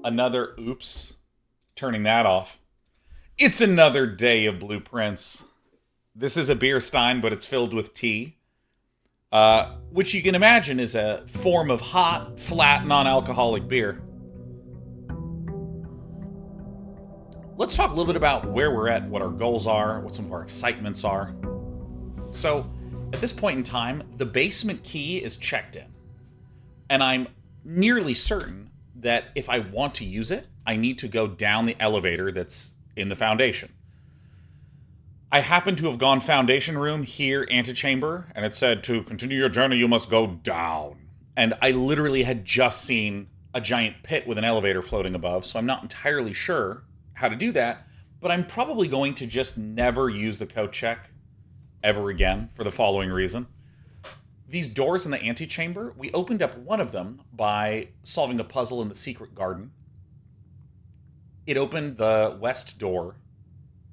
Another oops. Turning that off. It's another day of blueprints. This is a beer stein, but it's filled with tea. Which you can imagine is a form of hot, flat, non-alcoholic beer. Let's talk a little bit about where we're at, what our goals are, what some of our excitements are. So, at this point in time, the basement key is checked in. And I'm nearly certain that if I want to use it, I need to go down the elevator that's in the foundation. I happen to have gone foundation room, here, antechamber, and it said to continue your journey, you must go down. And I literally had just seen a giant pit with an elevator floating above, so I'm not entirely sure how to do that, but I'm probably going to just never use the code check ever again for the following reason. These doors in the antechamber, we opened up one of them by solving a puzzle in the secret garden. It opened the west door,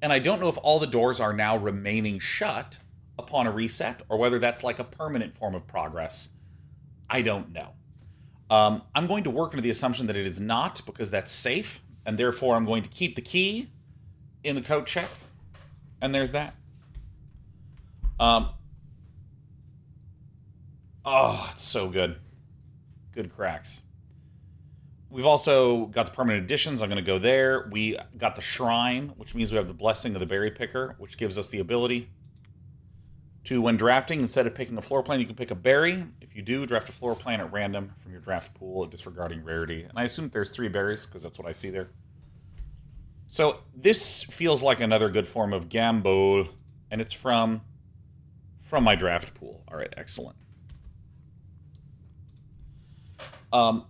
and I don't know if all the doors are now remaining shut upon a reset, or whether that's like a permanent form of progress. I don't know. I'm going to work under the assumption that it is not, because that's safe, and therefore I'm going to keep the key in the code check, and there's that. Oh, it's so good. Good cracks. We've also got the permanent additions. I'm going to go there. We got the shrine, which means we have the blessing of the berry picker, which gives us the ability to, when drafting, instead of picking a floor plan, you can pick a berry. If you do, draft a floor plan at random from your draft pool, disregarding rarity. And I assume there's 3 berries, because that's what I see there. So this feels like another good form of gamble, and it's from my draft pool. All right, excellent.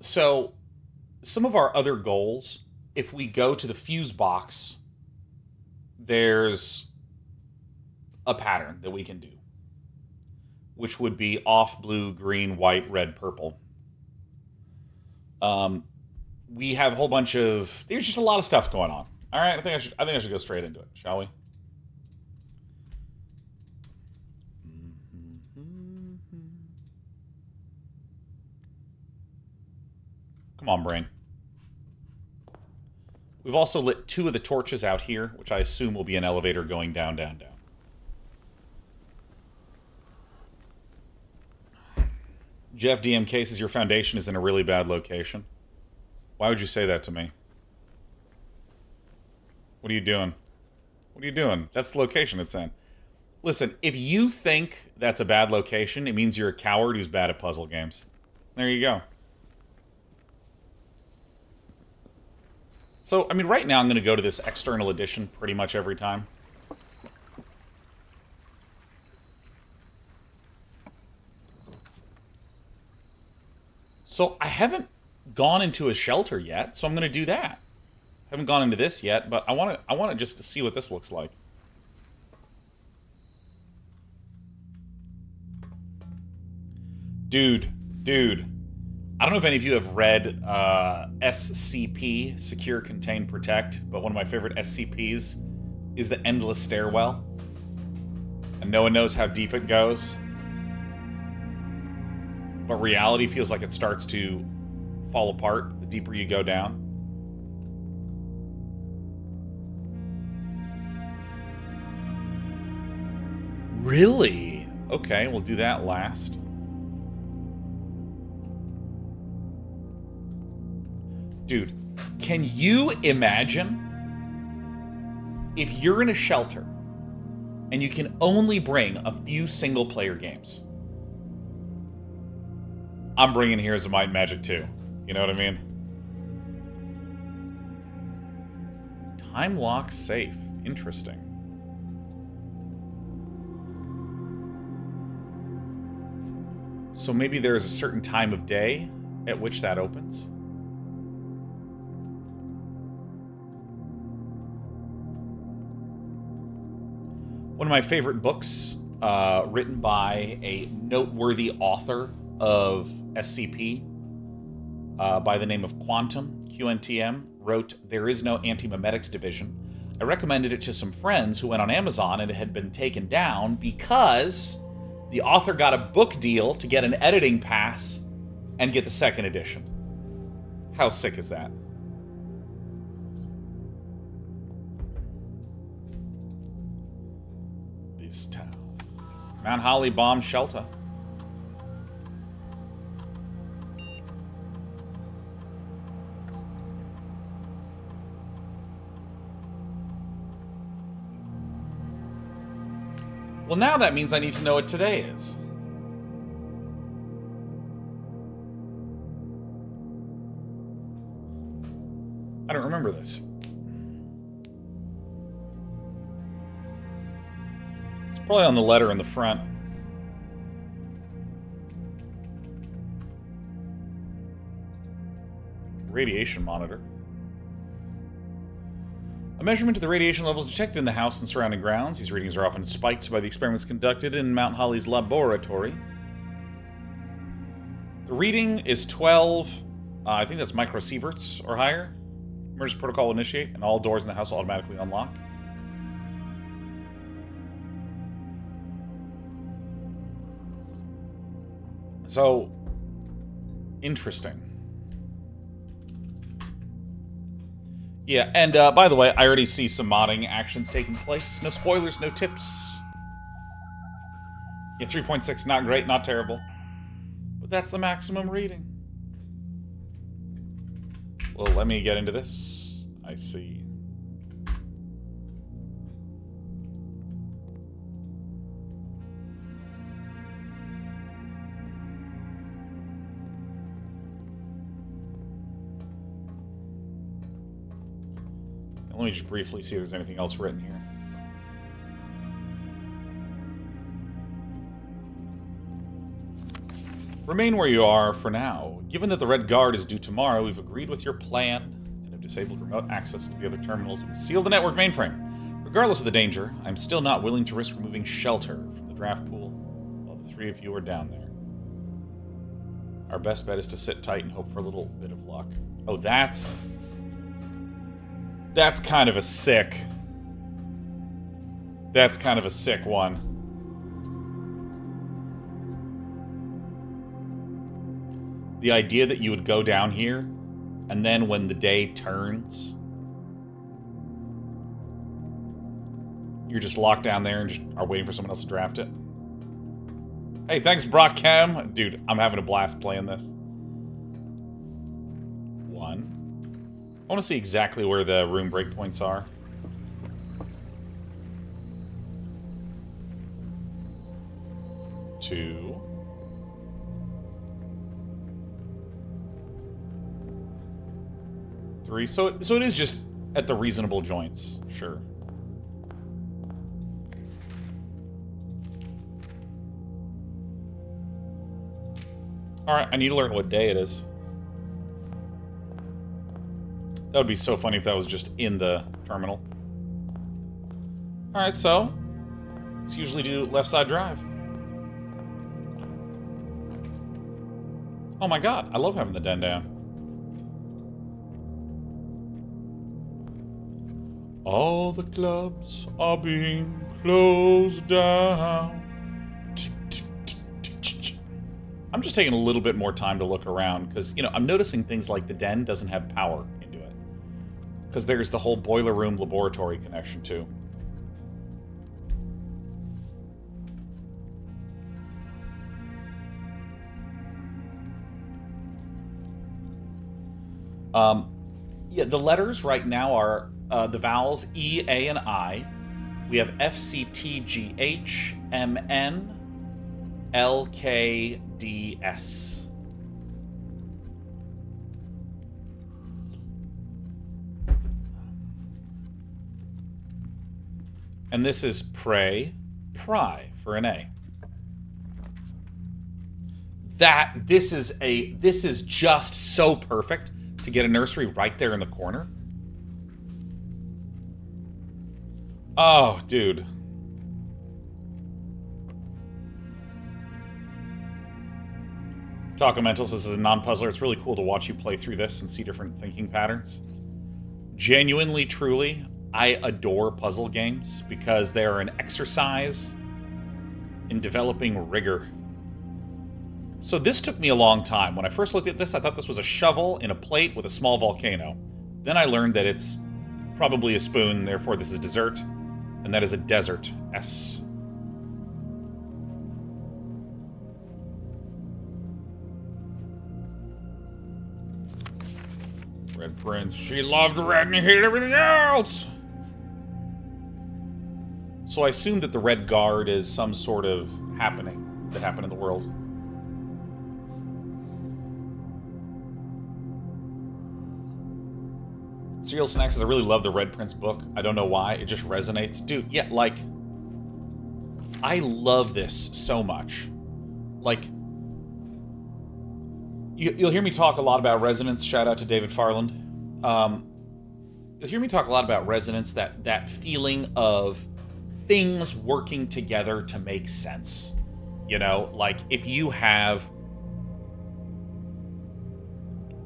So some of our other goals, if we go to the fuse box, there's a pattern that we can do, which would be off blue, green, white, red, purple. We have a whole bunch of, there's just a lot of stuff going on. All right, I think I should go straight into it, shall we? Come on, brain. We've also lit 2 of the torches out here, which I assume will be an elevator going down, down, down. Jeff DMK says your foundation is in a really bad location. Why would you say that to me? What are you doing? What are you doing? That's the location it's in. Listen, if you think that's a bad location, it means you're a coward who's bad at puzzle games. There you go. So, I mean, right now I'm going to go to this external edition pretty much every time. So, I haven't gone into a shelter yet, so I'm going to do that. I haven't gone into this yet, but I want to just to see what this looks like. Dude. I don't know if any of you have read SCP, Secure, Contain, Protect, but one of my favorite SCPs is the Endless Stairwell. And no one knows how deep it goes. But reality feels like it starts to fall apart the deeper you go down. Really? Okay, we'll do that last. Dude, can you imagine if you're in a shelter and you can only bring a few single-player games? I'm bringing Heroes of Might and Magic 2. You know what I mean? Time lock safe. Interesting. So maybe there's a certain time of day at which that opens? One of my favorite books, written by a noteworthy author of SCP, by the name of Quantum, QNTM, wrote There Is No Anti-Memetics Division. I recommended it to some friends who went on Amazon, and it had been taken down because the author got a book deal to get an editing pass and get the second edition. How sick is that? This town. Mount Holly bomb shelter. Well, now that means I need to know what today is. I don't remember this. It's probably on the letter in the front. Radiation monitor. A measurement of the radiation levels detected in the house and surrounding grounds. These readings are often spiked by the experiments conducted in Mount Holly's laboratory. The reading is 12, I think that's microsieverts or higher. Emergency protocol will initiate, and all doors in the house will automatically unlock. So, interesting. Yeah, and by the way, I already see some modding actions taking place. No spoilers, no tips. Yeah, 3.6, not great, not terrible. But that's the maximum reading. Well, let me get into this. I see. Let me just briefly see if there's anything else written here. Remain where you are for now. Given that the Red Guard is due tomorrow, we've agreed with your plan and have disabled remote access to the other terminals and sealed the network mainframe. Regardless of the danger, I'm still not willing to risk removing shelter from the draft pool while the three of you are down there. Our best bet is to sit tight and hope for a little bit of luck. Oh, that's kind of a sick... That's kind of a sick one. The idea that you would go down here, and then when the day turns, you're just locked down there and just are waiting for someone else to draft it. Hey, thanks, Brock Cam. Dude, I'm having a blast playing this. 1. I want to see exactly where the room breakpoints are. 2. 3. So it is just at the reasonable joints, sure. Alright, I need to learn what day it is. That would be so funny if that was just in the terminal. Alright, so let's usually do left side drive. Oh my god, I love having the den down. All the clubs are being closed down. I'm just taking a little bit more time to look around because, you know, I'm noticing things like the den doesn't have power into it. Because there's the whole boiler room laboratory connection too. Yeah, the letters right now are the vowels E, A, and I. We have F, C, T, G, H, M, N, L, K, D, S. And this is pray, pry for an A. This is just so perfect to get a nursery right there in the corner. Oh, dude. Taco Mental says, as a non-puzzler, it's really cool to watch you play through this and see different thinking patterns. Genuinely, truly, I adore puzzle games because they are an exercise in developing rigor. So this took me a long time. When I first looked at this, I thought this was a shovel in a plate with a small volcano. Then I learned that it's probably a spoon, therefore this is dessert. And that is a desert. S. Red Prince. She loved red and hated everything else! So I assume that the Red Guard is some sort of happening that happened in the world. Cereal Snacks says, I really love the Red Prince book. I don't know why. It just resonates. Dude, yeah, like... I love this so much. Like... You'll hear me talk a lot about resonance. Shout out to David Farland. You'll hear me talk a lot about resonance, that feeling of things working together to make sense. You know, like if you have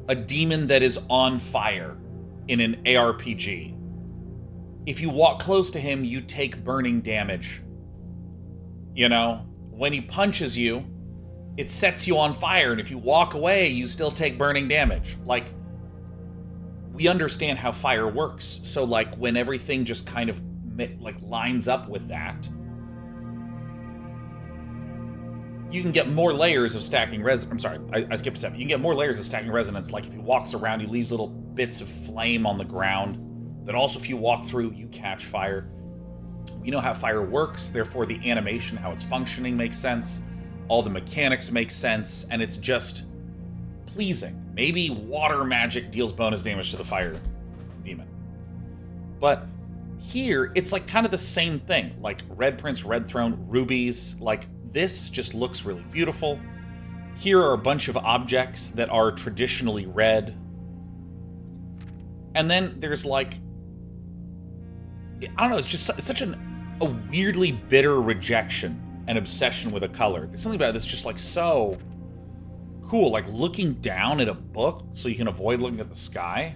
a demon that is on fire in an ARPG, if you walk close to him, you take burning damage. You know, when he punches you, it sets you on fire, and if you walk away, you still take burning damage. Like, we understand how fire works, so like when everything just kind of like lines up with that, you can get more layers of stacking I'm sorry, I skipped a step. You can get more layers of stacking resonance. Like if he walks around, he leaves little bits of flame on the ground. Then also if you walk through, you catch fire. We know how fire works, therefore the animation, how it's functioning makes sense. All the mechanics make sense, and it's just pleasing. Maybe water magic deals bonus damage to the fire demon. But here, it's like kind of the same thing. Like Red Prince, Red Throne, rubies. Like this just looks really beautiful. Here are a bunch of objects that are traditionally red. And then there's like, I don't know, it's just such a weirdly bitter rejection and obsession with a color. There's something about this just like so cool, like looking down at a book so you can avoid looking at the sky.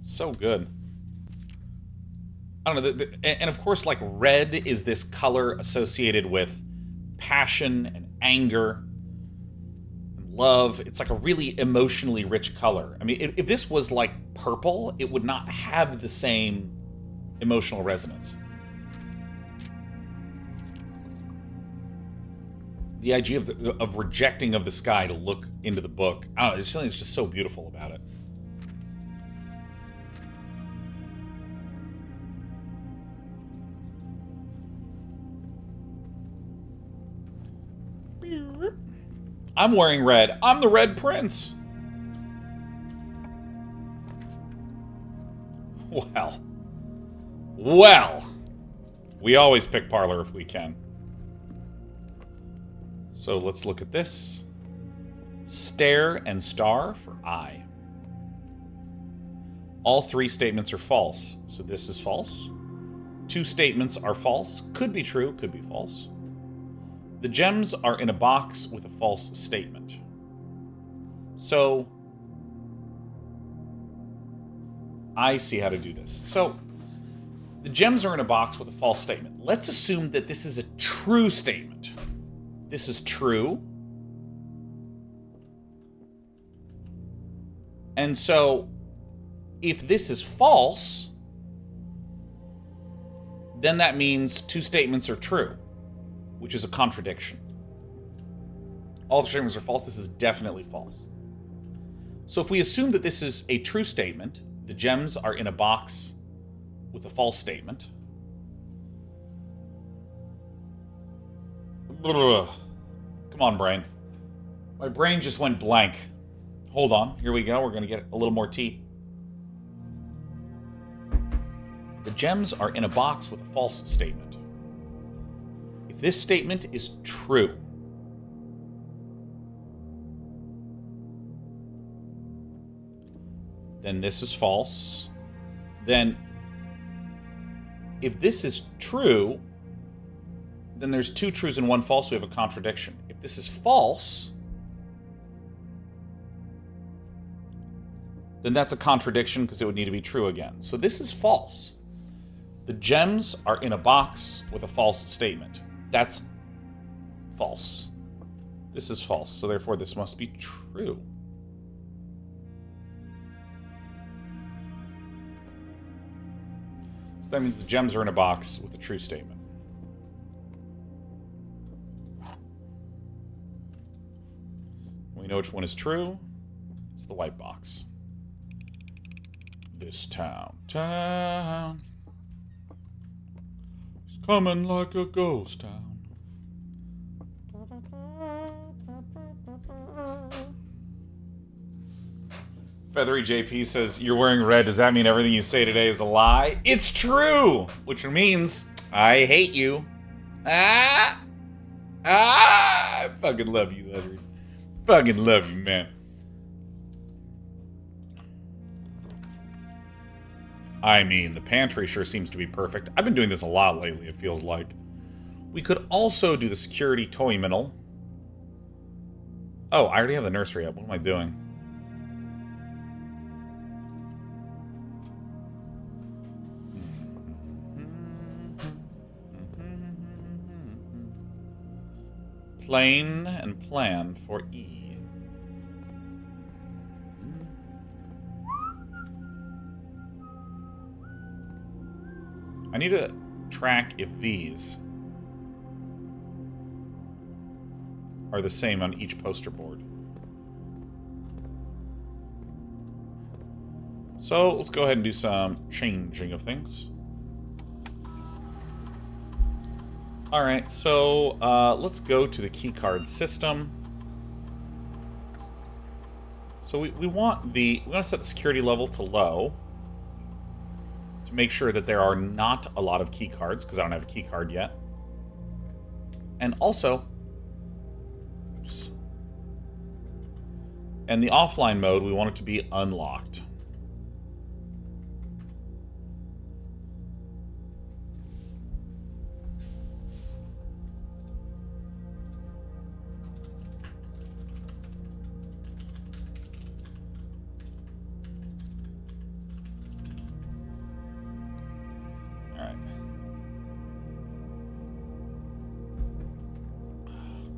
So good. I don't know, and of course, like red is this color associated with passion and anger and love. It's like a really emotionally rich color. I mean, if this was like purple, it would not have the same emotional resonance. The idea of rejecting of the sky to look into the book, I don't know, there's something that's just so beautiful about it. I'm wearing red. I'm the Red Prince. Well. We always pick parlor if we can. So let's look at this. Stare and star for eye. All three statements are false. So this is false. Two statements are false. Could be true, could be false. The gems are in a box with a false statement. So, I see how to do this. So, the gems are in a box with a false statement. Let's assume that this is a true statement. This is true. And so, if this is false, then that means two statements are true, which is a contradiction. All the statements are false. This is definitely false. So if we assume that this is a true statement, the gems are in a box with a false statement. Come on, brain. My brain just went blank. Hold on. Here we go. We're going to get a little more tea. The gems are in a box with a false statement. If this statement is true, then this is false. Then, if this is true, then there's two truths and one false. We have a contradiction. If this is false, then that's a contradiction because it would need to be true again. So this is false. The gems are in a box with a false statement. That's false. This is false, so therefore this must be true. So that means the gems are in a box with a true statement. we know which one is true. It's the white box. This town. It's coming like a ghost town. Feathery JP says, you're wearing red. Does that mean everything you say today is a lie? It's true! Which means I hate you. I fucking love you, Feathery. Fucking love you, man. I mean, the pantry sure seems to be perfect. I've been doing this a lot lately, it feels like. We could also do the security terminal. Oh, I already have the nursery up. What am I doing? Plain and plan for E. I need to track if these are the same on each poster board. So let's go ahead and do some changing of things. Alright, so let's go to the keycard system. So we want to set the security level to low to make sure that there are not a lot of keycards, because I don't have a keycard yet. And also, oops. And the offline mode, we want it to be unlocked.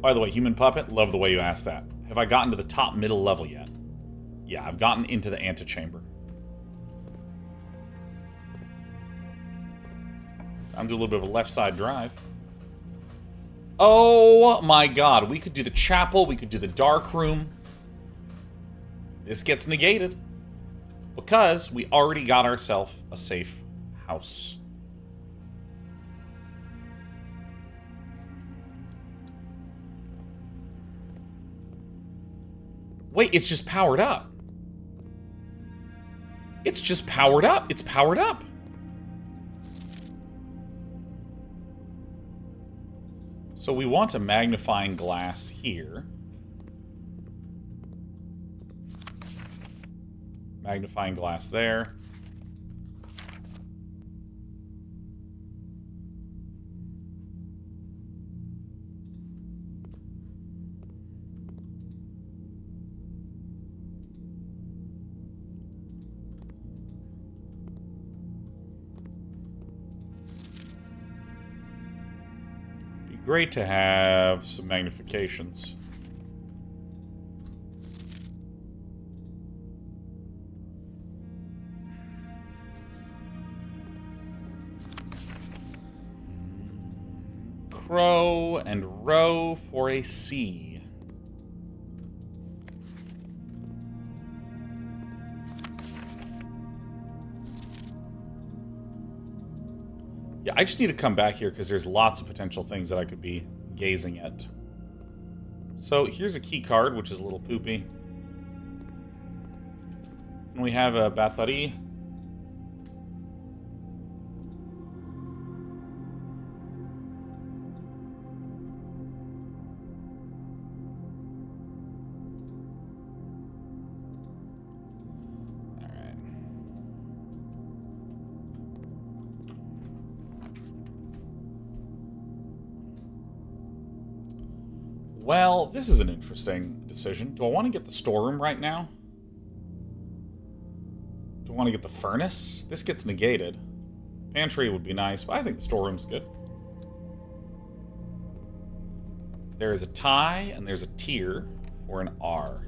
By the way, Human Puppet, love the way you asked that. Have I gotten to the top middle level yet? Yeah, I've gotten into the antechamber. I'm doing a little bit of a left side drive. Oh my god, we could do the chapel, we could do the dark room. This gets negated. Because we already got ourselves a safe house. Wait, it's just powered up. It's just powered up. It's powered up. So we want a magnifying glass here. Magnifying glass there. Great to have some magnifications. Crow and row for a C. Yeah, I just need to come back here because there's lots of potential things that I could be gazing at. So here's a key card, which is a little poopy. And we have a battery. Well, this is an interesting decision. Do I want to get the storeroom right now? Do I want to get the furnace? This gets negated. Pantry would be nice, but I think the storeroom's good. There is a tie, and there's a tier for an R.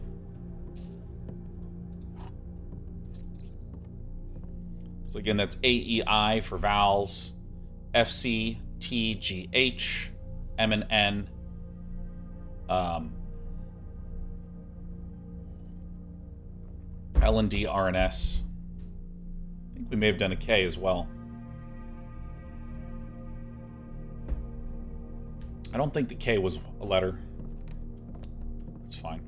So again, that's AEI for vowels, FC, T, G, H, M and N, L and D, R and S. I think we may have done a K as well. I don't think the K was a letter. That's fine.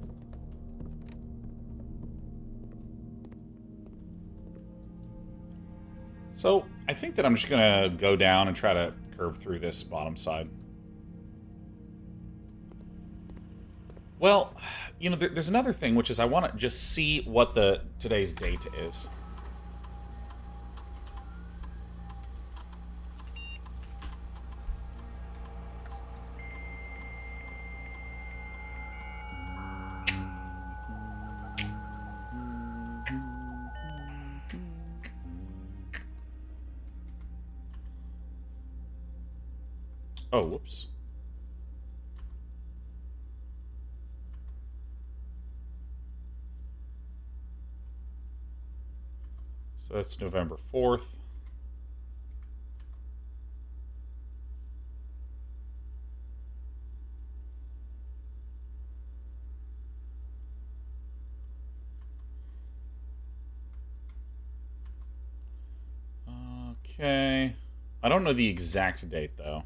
So, I think that I'm just going to go down and try to curve through this bottom side. Well, you know, there's another thing, which is I want to just see what today's date is. Oh, whoops. So that's November 4th. Okay. I don't know the exact date, though.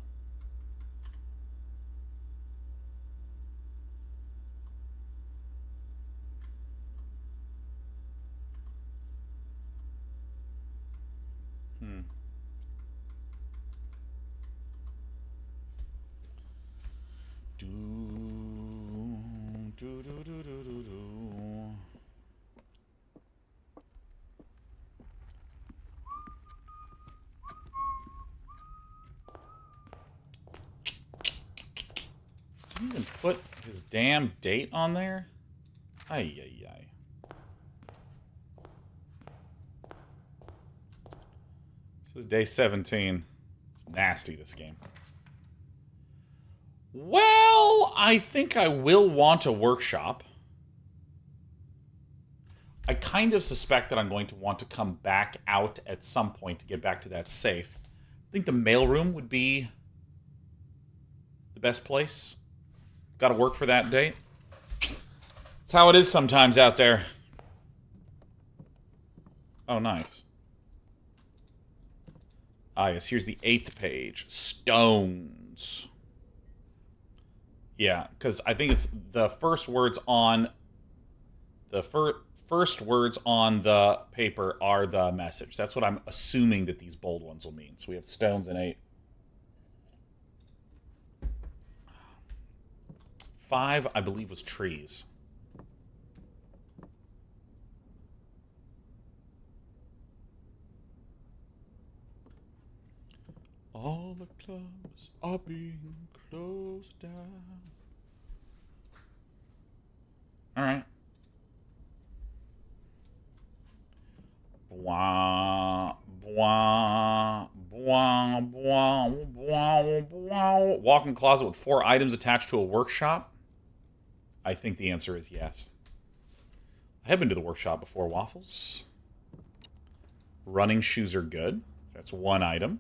Didn't even put his damn date on there? Ay, ay, ay. This is day 17. It's nasty, this game. Well, I think I will want a workshop. I kind of suspect that I'm going to want to come back out at some point to get back to that safe. I think the mailroom would be the best place. Got to work for that date. That's how it is sometimes out there. Oh, nice. Ah, yes, here's the 8th page. Stones. Yeah, because I think it's the first words on the first words on the paper are the message. That's what I'm assuming that these bold ones will mean. So we have stones in 8. 5, I believe, was trees. All the clubs are being closed down. All right. Blah, blah, blah, blah, blah, blah. Walk-in closet with 4 items attached to a workshop. I think the answer is yes. I have been to the workshop before, Waffles. Running shoes are good. That's 1 item.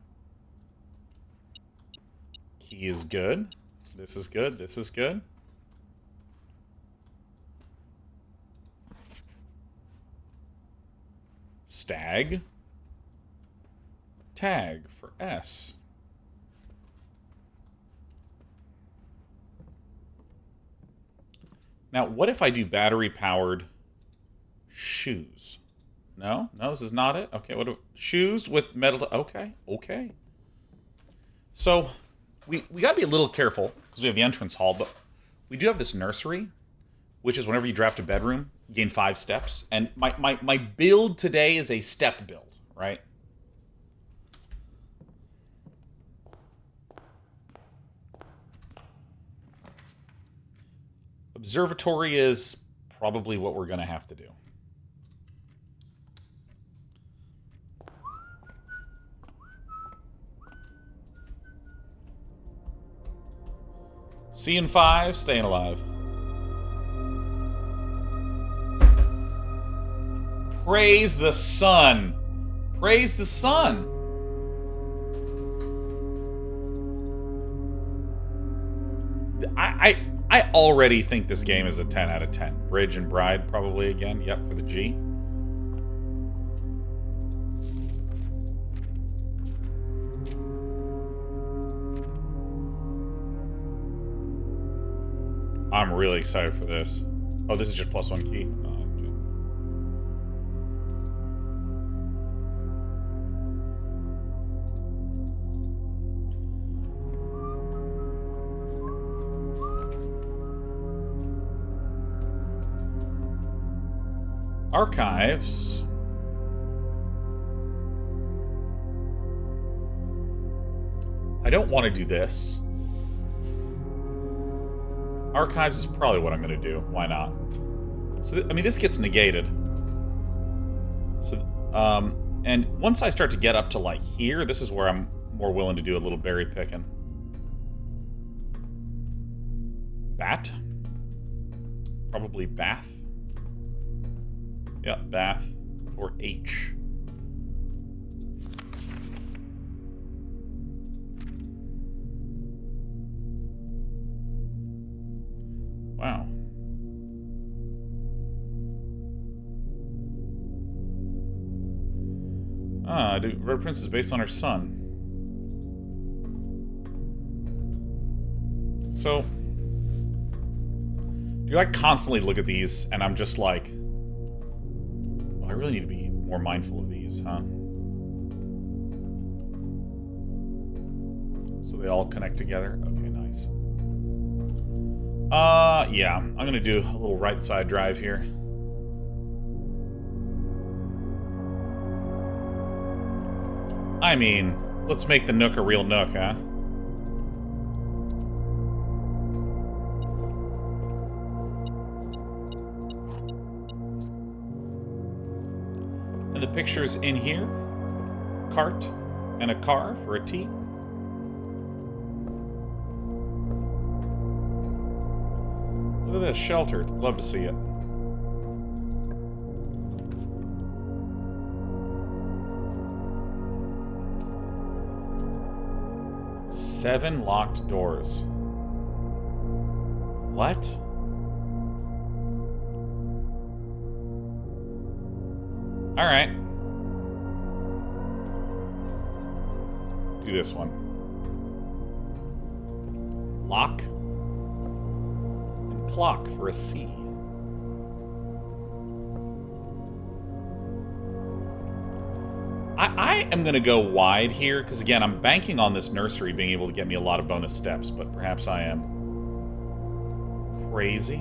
Key is good. This is good. This is good. Stag. Tag for S. Now, what if I do battery-powered shoes? No? No, this is not it? Okay, shoes with metal... Okay, okay. So, we got to be a little careful, because we have the entrance hall, but we do have this nursery, which is whenever you draft a bedroom, you gain 5 steps. And my build today is a step build, right? Observatory is probably what we're going to have to do. Seeing 5, staying alive. Praise the sun. Praise the sun. I already think this game is a 10 out of 10. Bridge and Bride, probably again. Yep, for the G. I'm really excited for this. Oh, this is just +1 key. Oh, okay. Archives. I don't want to do this. Archives is probably what I'm going to do. Why not? So, I mean, this gets negated. So, and once I start to get up to, like, here, this is where I'm more willing to do a little berry picking. Bat? Probably bath. Yeah, bath for H. Wow. Red Prince is based on her son. So, do I constantly look at these and I'm just like, oh, I really need to be more mindful of these, huh? So they all connect together? Okay, nice. Yeah, I'm gonna do a little right side drive here. I mean, let's make the Nook a real Nook, huh? And the picture's in here. Cart and a car for a T. Look at this shelter. Love to see it. Seven locked doors. What? All right. Do this one. Lock and clock for a C. I am going to go wide here, because again, I'm banking on this nursery being able to get me a lot of bonus steps, but perhaps I am crazy.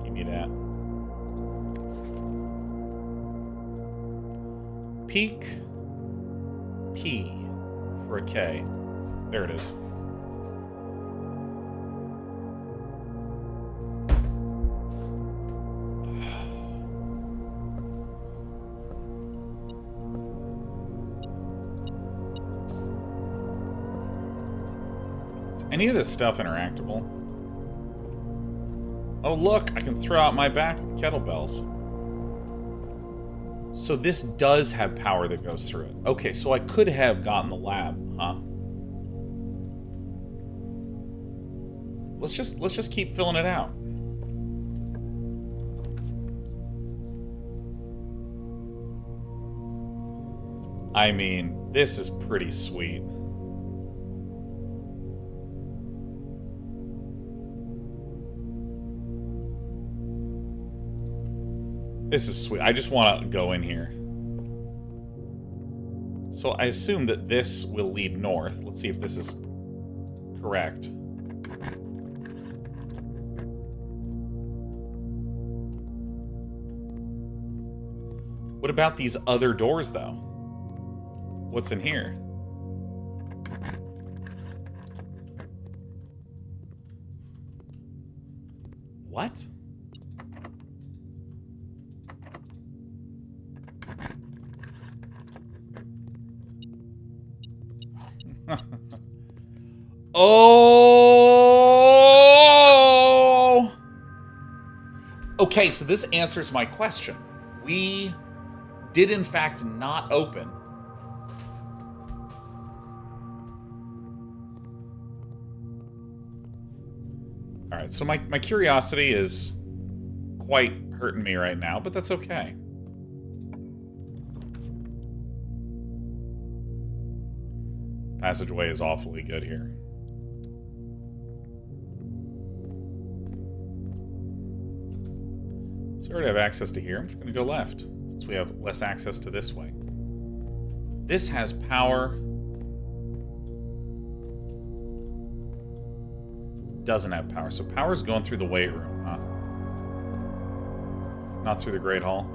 Give me that. Peak P for a K. There it is. Is any of this stuff interactable? Oh look, I can throw out my back with kettlebells. So this does have power that goes through it. Okay, so I could have gotten the lab, huh? Let's just keep filling it out. I mean, this is pretty sweet. This is sweet. I just want to go in here. So I assume that this will lead north. Let's see if this is correct. What about these other doors, though? What's in here? What? Oh! Okay, so this answers my question. We did, in fact, not open. Alright, so my curiosity is quite hurting me right now, but that's okay. Passageway is awfully good here. So I already have access to here. I'm just going to go left, since we have less access to this way. This has power. Doesn't have power. So power's going through the weight room, huh? Not through the Great Hall.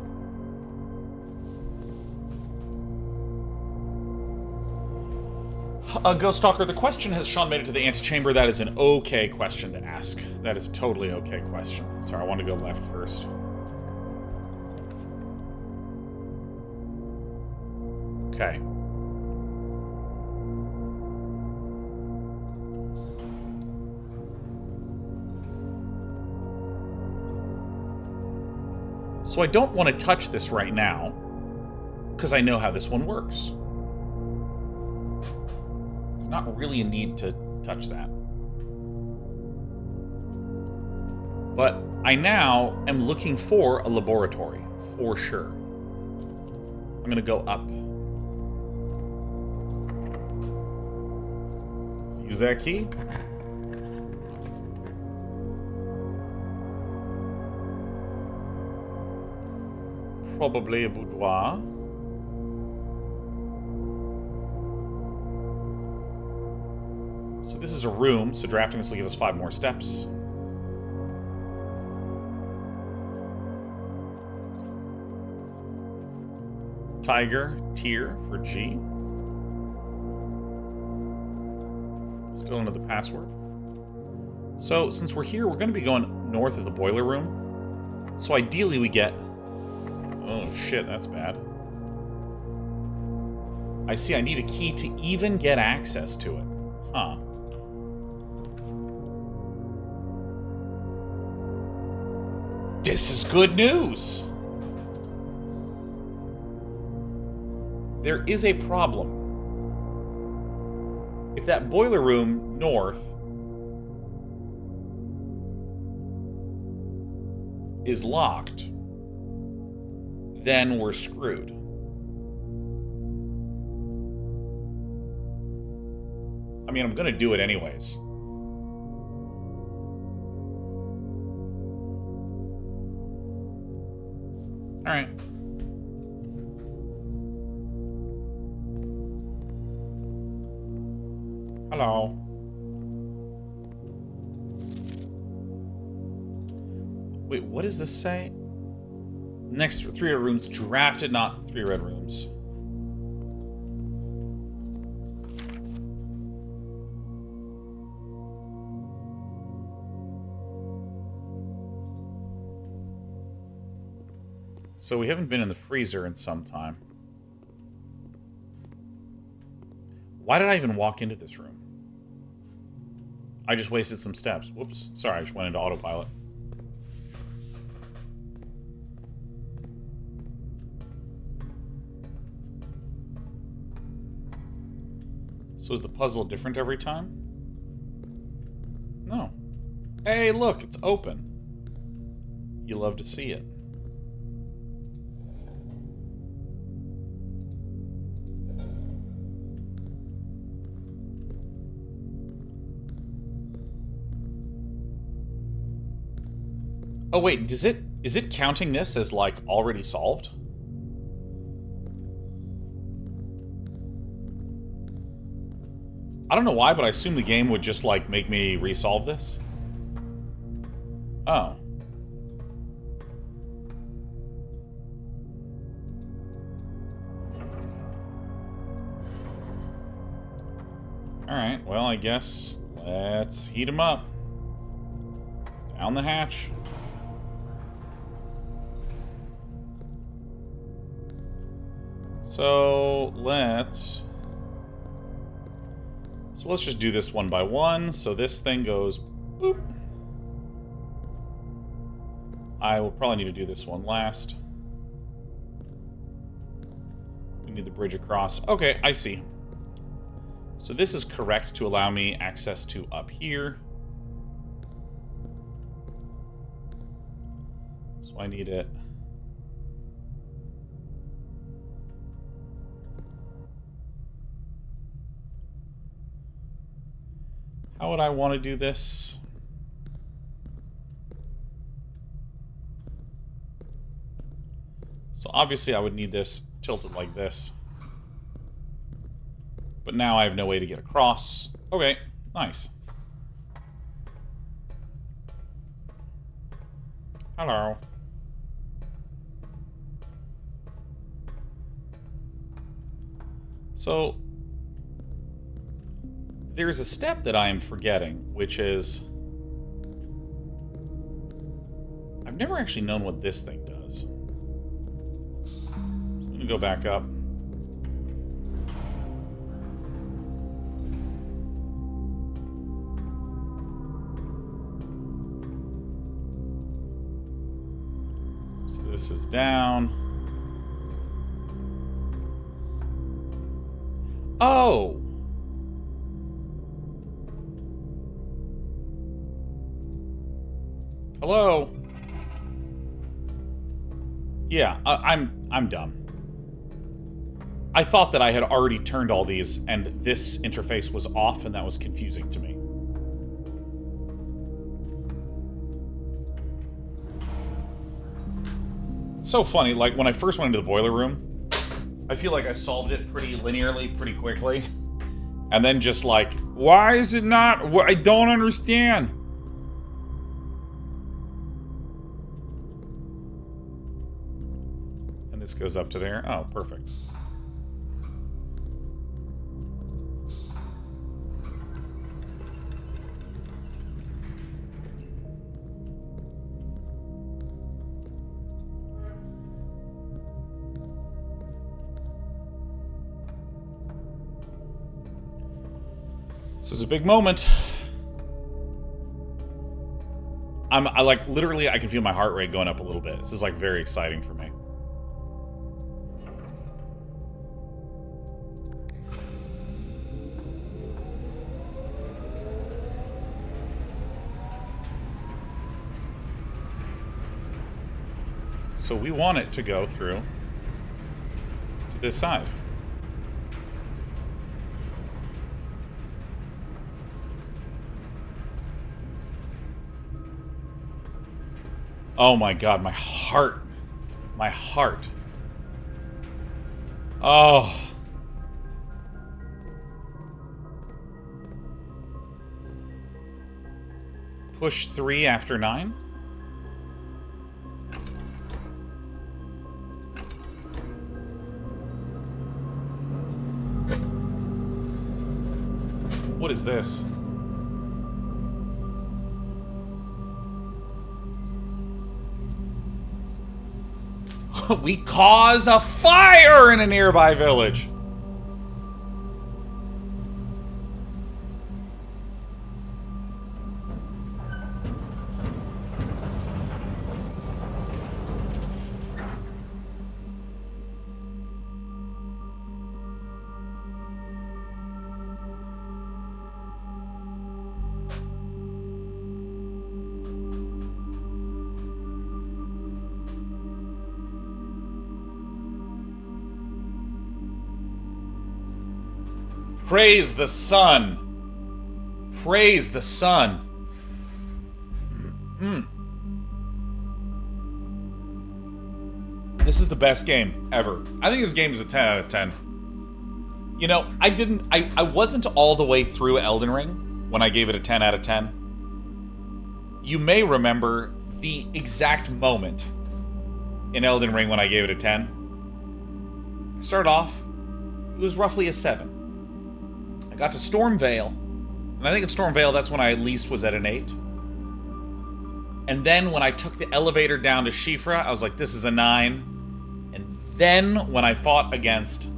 Ghost Stalker, the question, has Sean made it to the antechamber? That is an okay question to ask. That is a totally okay question. Sorry, I want to go left first. Okay. So I don't want to touch this right now, because I know how this one works. There's not really a need to touch that. But I now am looking for a laboratory, for sure. I'm going to go up. Let's use that key. Probably a boudoir. So this is a room, so drafting this will give us 5 more steps. Tiger, tier for G. Still into the password. So since we're here, we're going to be going north of the boiler room. So ideally we get... Oh shit, that's bad. I see I need a key to even get access to it. Huh. This is good news! There is a problem. If that boiler room north is locked, then we're screwed. I mean, I'm gonna do it anyways. All right. Hello. Wait, what does this say? Next 3 red rooms drafted, not 3 red rooms. So we haven't been in the freezer in some time. Why did I even walk into this room? I just wasted some steps. Whoops. Sorry, I just went into autopilot. So is the puzzle different every time? No. Hey, look, it's open. You love to see it. Oh wait, is it counting this as like already solved? I don't know why, but I assume the game would just, like, make me resolve this. Oh. Alright, well, I guess let's heat them up. Down the hatch. So, let's just do this one by one. So this thing goes boop. I will probably need to do this one last. We need the bridge across. Okay, I see. So this is correct to allow me access to up here. So So I need it. How would I want to do this? So obviously I would need this tilted like this. But now I have no way to get across. Okay, nice. Hello. So there's a step that I am forgetting, which is I've never actually known what this thing does. So I'm gonna go back up. So this is down. Oh! Hello? Yeah, I'm dumb. I thought that I had already turned all these, and this interface was off, and that was confusing to me. It's so funny, like, when I first went into the boiler room, I feel like I solved it pretty linearly, pretty quickly. And then just like, why is it not? I don't understand. And this goes up to there. Oh, perfect. This is a big moment. I like, literally, I can feel my heart rate going up a little bit. This is, like, very exciting for me. So we want it to go through to this side. Oh my god, my heart. My heart. Oh. Push 3 after 9? What is this? We cause a fire in a nearby village. Praise the sun. Praise the sun. This is the best game ever. I think this game is a 10 out of 10. You know, I wasn't all the way through Elden Ring when I gave it a 10 out of 10. You may remember the exact moment in Elden Ring when I gave it a 10. I started off, it was roughly a 7. I got to Stormvale, and I think at Stormvale that's when I at least was at an 8. And then when I took the elevator down to Shifra, I was like, this is a 9. And then when I fought against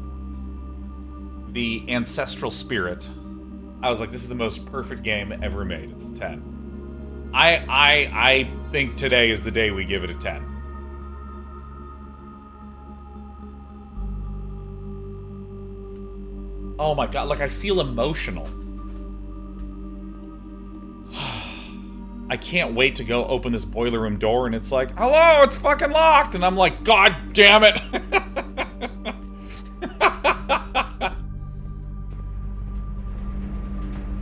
the Ancestral Spirit, I was like, this is the most perfect game ever made. It's a 10. I think today is the day we give it a 10. Oh my god, like I feel emotional. I can't wait to go open this boiler room door, and it's like, hello, it's fucking locked! And I'm like, God damn it!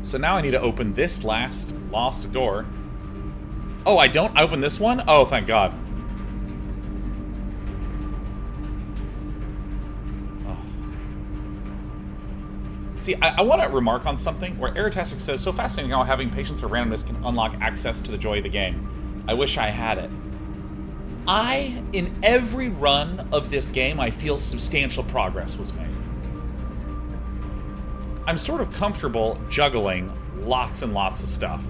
So now I need to open this last lost door. Oh, I don't open this one? Oh, thank God. Oh. See, I want to remark on something where Eritastic says, so fascinating how having patience for randomness can unlock access to the joy of the game. I wish I had it. In every run of this game, I feel substantial progress was made. I'm sort of comfortable juggling lots and lots of stuff.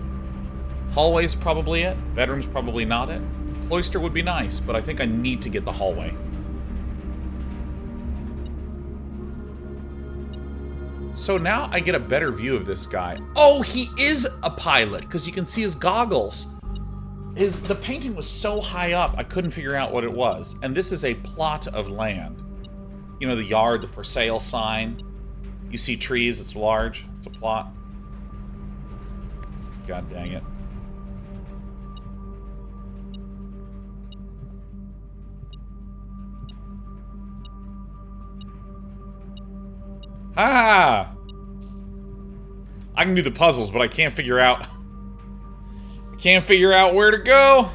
Hallway's probably it. Bedroom's probably not it. Cloister would be nice, but I think I need to get the hallway. So now I get a better view of this guy. Oh, he is a pilot, because you can see his goggles. The painting was so high up, I couldn't figure out what it was. And this is a plot of land. You know, the yard, the for sale sign. You see trees, it's large, it's a plot. God dang it. Ah! I can do the puzzles, but I can't figure out where to go.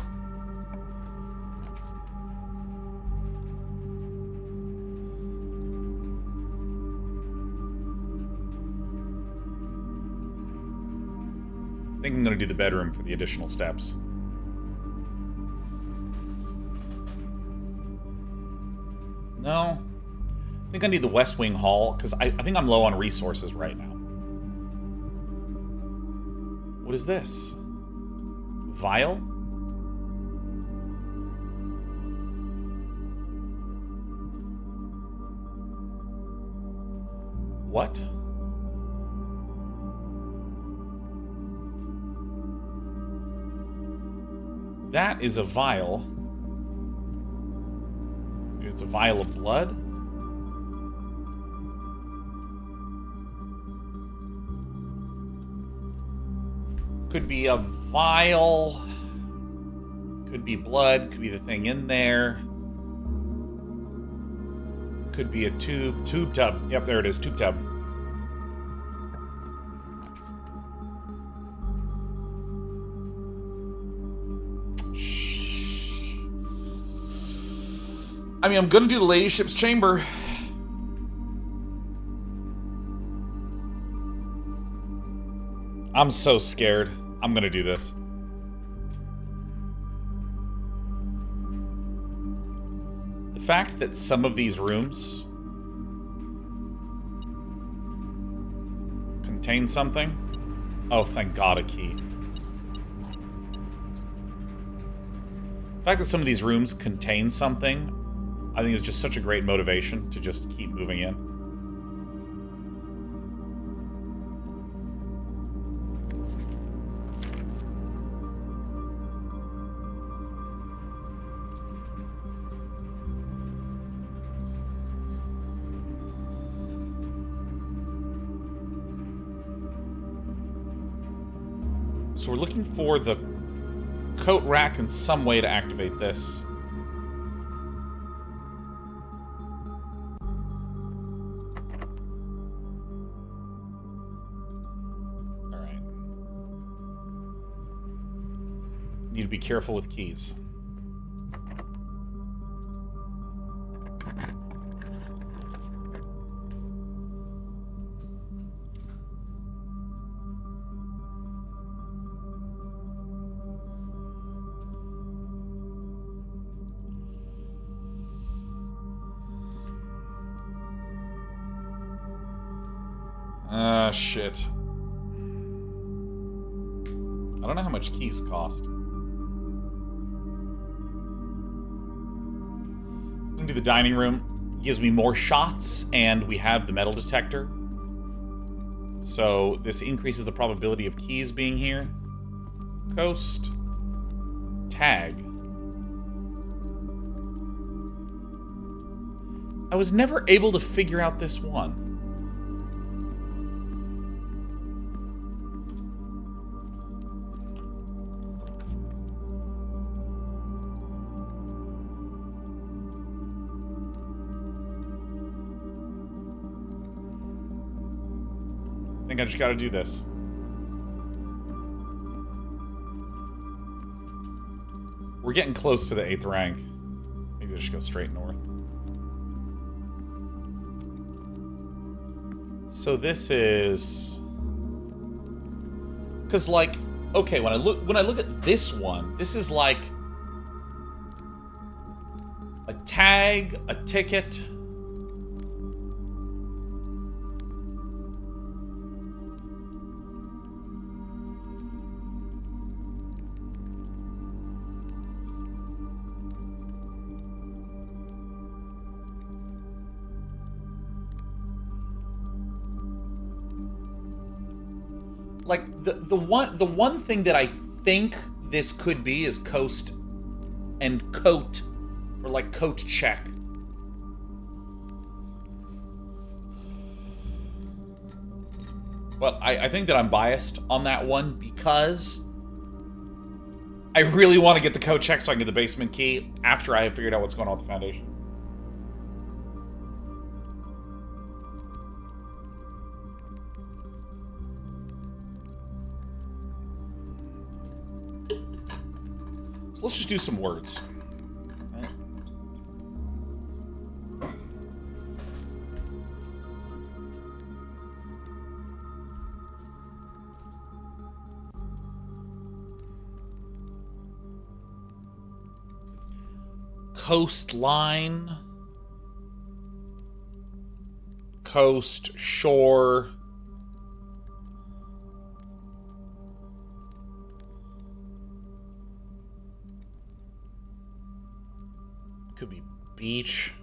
I think I'm going to do the bedroom for the additional steps. No. I think I need the West Wing Hall, because I think I'm low on resources right now. What is this? Vial? What? That is a vial. It's a vial of blood. Could be a vial. Could be blood. Could be the thing in there. Could be a tube. Tube tub. Yep, there it is. Tube tub. I mean, I'm gonna do the ladyship's chamber. I'm so scared. I'm gonna do this. The fact that some of these rooms contain something. Oh, thank God, a key. The fact that some of these rooms contain something, I think is just such a great motivation to just keep moving in. So we're looking for the coat rack and some way to activate this. Alright. Need to be careful with keys. Shit. I don't know how much keys cost. I'm gonna do the dining room. It gives me more shots, and we have the metal detector. So this increases the probability of keys being here. Coast. Tag. I was never able to figure out this one. think I just gotta do this. We're getting close to the 8th rank. Maybe I just go straight north. So this is... Because, like, okay, when I look at this one, this is like a tag, a ticket. Like the one thing that I think this could be is coast and coat, or like coat check. But I think that I'm biased on that one because I really want to get the coat check so I can get the basement key after I have figured out what's going on with the foundation. Let's just do some words. All right. Coastline. Coast, shore. Could be beach.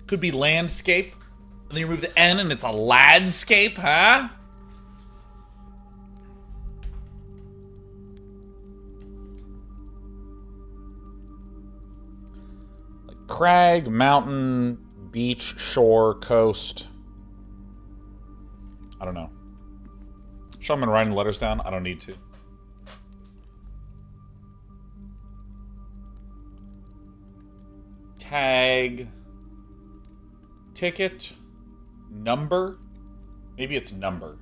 Could be landscape. And then you remove the N and it's a ladscape, huh? Like crag, mountain, beach, shore, coast. I don't know. Show I'm writing letters down. I don't need to. Tag, ticket, number. Maybe it's number.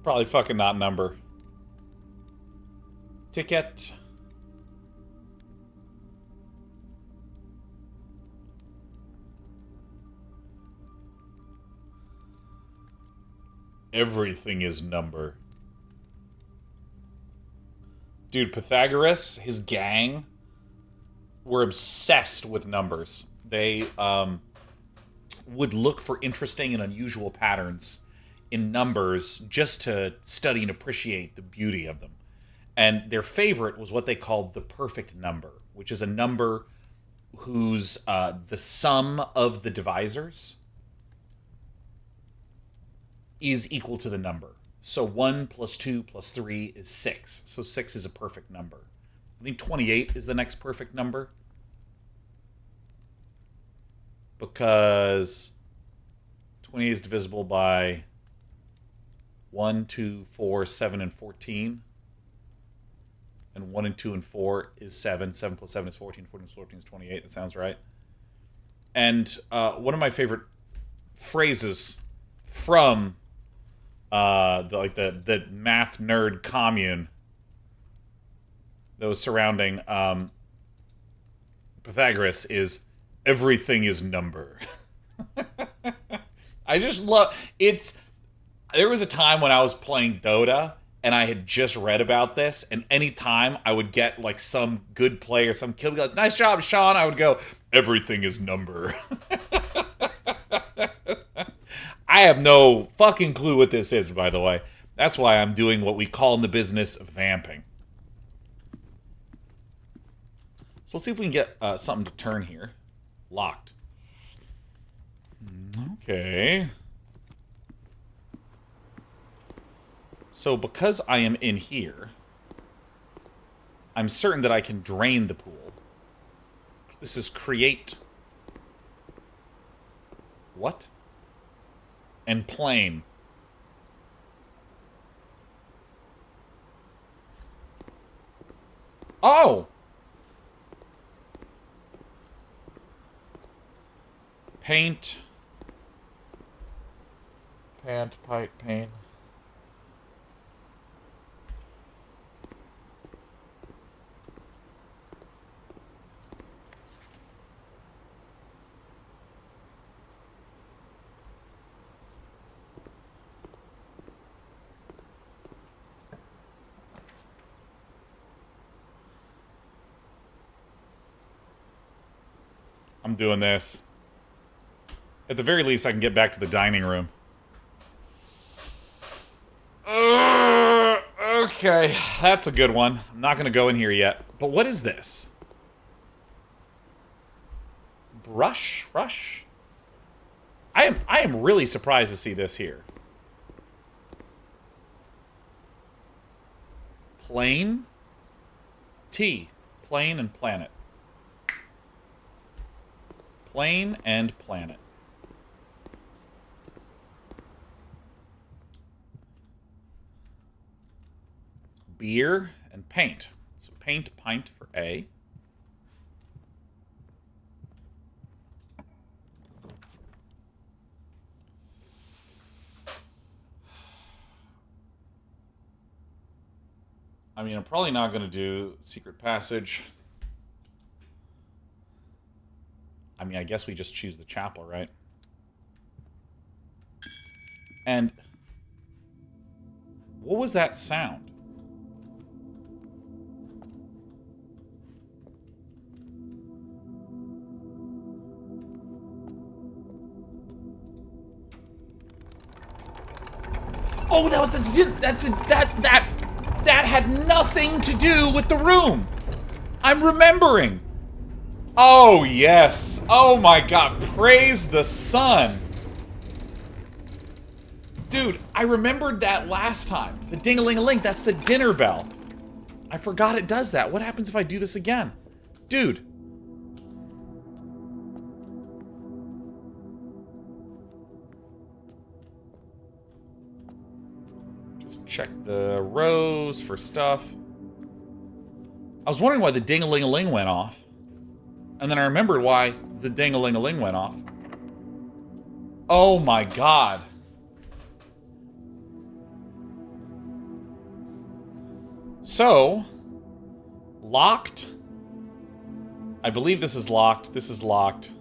Probably fucking not number. Ticket. Everything is number. Dude, Pythagoras, his gang, were obsessed with numbers. They would look for interesting and unusual patterns in numbers just to study and appreciate the beauty of them. And their favorite was what they called the perfect number, which is a number whose the sum of the divisors is equal to the number. So 1 plus 2 plus 3 is 6. So 6 is a perfect number. I think 28 is the next perfect number. Because 28 is divisible by 1, 2, 4, 7, and 14. And 1 and 2 and 4 is 7. 7 plus 7 is 14. 14 plus 14 is 28. That sounds right. And one of my favorite phrases from the math nerd commune that was surrounding Pythagoras is everything is number. I just love it's. There was a time when I was playing Dota and I had just read about this, and any time I would get like some good play or some kill, be like, "Nice job, Sean," I would go, "Everything is number." I have no fucking clue what this is, by the way. That's why I'm doing what we call in the business vamping. So let's see if we can get something to turn here. Locked. Okay. So because I am in here, I'm certain that I can drain the pool. This is create. What? And plane. Oh! Paint. Pant, pipe, paint. I'm doing this. At the very least, I can get back to the dining room. Okay, that's a good one. I'm not going to go in here yet. But what is this? Brush? Rush? I am really surprised to see this here. Plane? T. Plane and planet. Plane and planet. Beer and paint. So paint, pint for A. I mean, I'm probably not going to do secret passage. I mean, I guess we just choose the chapel, right? And what was that sound? Oh, that was that had nothing to do with the room. I'm remembering. Oh, yes. Oh, my God. Praise the sun. Dude, I remembered that last time. The ding-a-ling-a-ling, that's the dinner bell. I forgot it does that. What happens if I do this again? Dude. Just check the rows for stuff. I was wondering why the ding-a-ling-a-ling went off. And then I remembered why the ding-a-ling-a-ling went off. Oh my God. So, locked. I believe this is locked. This is locked.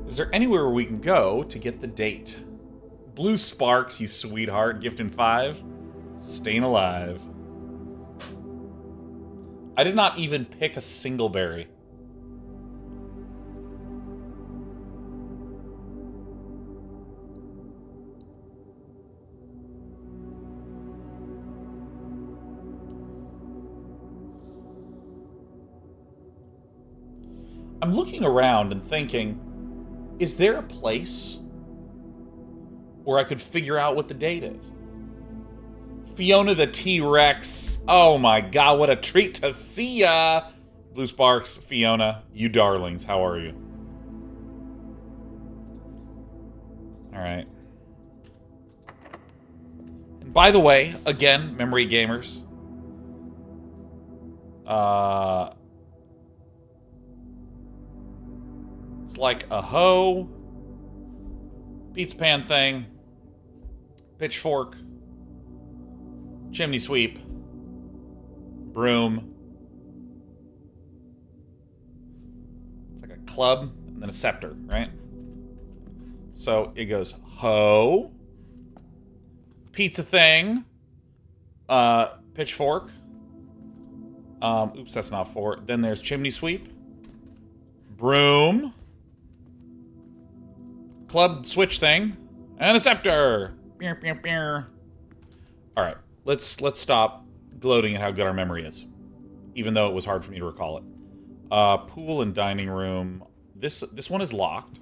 Is there anywhere we can go to get the date? Blue Sparks, you sweetheart. Gifting 5. Staying alive. I did not even pick a single berry. I'm looking around and thinking, is there a place where I could figure out what the date is? Fiona the T-Rex. Oh my God, what a treat to see ya! Blue Sparks, Fiona, you darlings, how are you? Alright. And by the way, again, memory gamers. It's like a hoe, pizza pan thing, pitchfork, chimney sweep, broom. It's like a club and then a scepter, right? So it goes hoe, pizza thing, pitchfork. Oops, that's not 4. Then there's chimney sweep, broom, club switch thing, and a scepter. All right, let's stop gloating at how good our memory is, even though it was hard for me to recall it. Pool and dining room. This one is locked.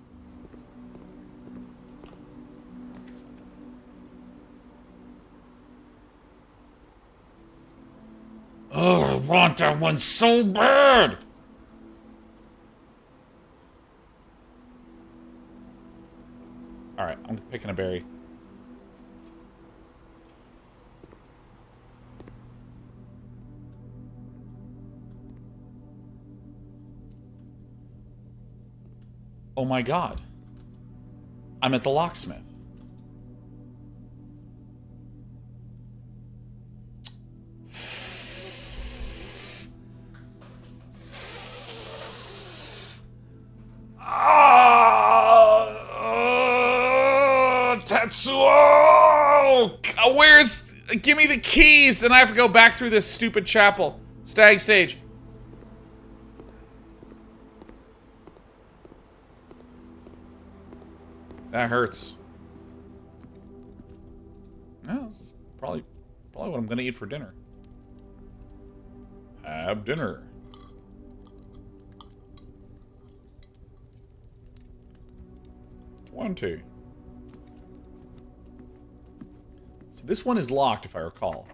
Oh, I want that one so bad. Alright, I'm picking a berry. Oh my god. I'm at the locksmith. Tetsuo! Where's... Give me the keys, and I have to go back through this stupid chapel. Stag stage. That hurts. No, this is probably what I'm gonna eat for dinner. Have dinner. $20. So this one is locked, if I recall.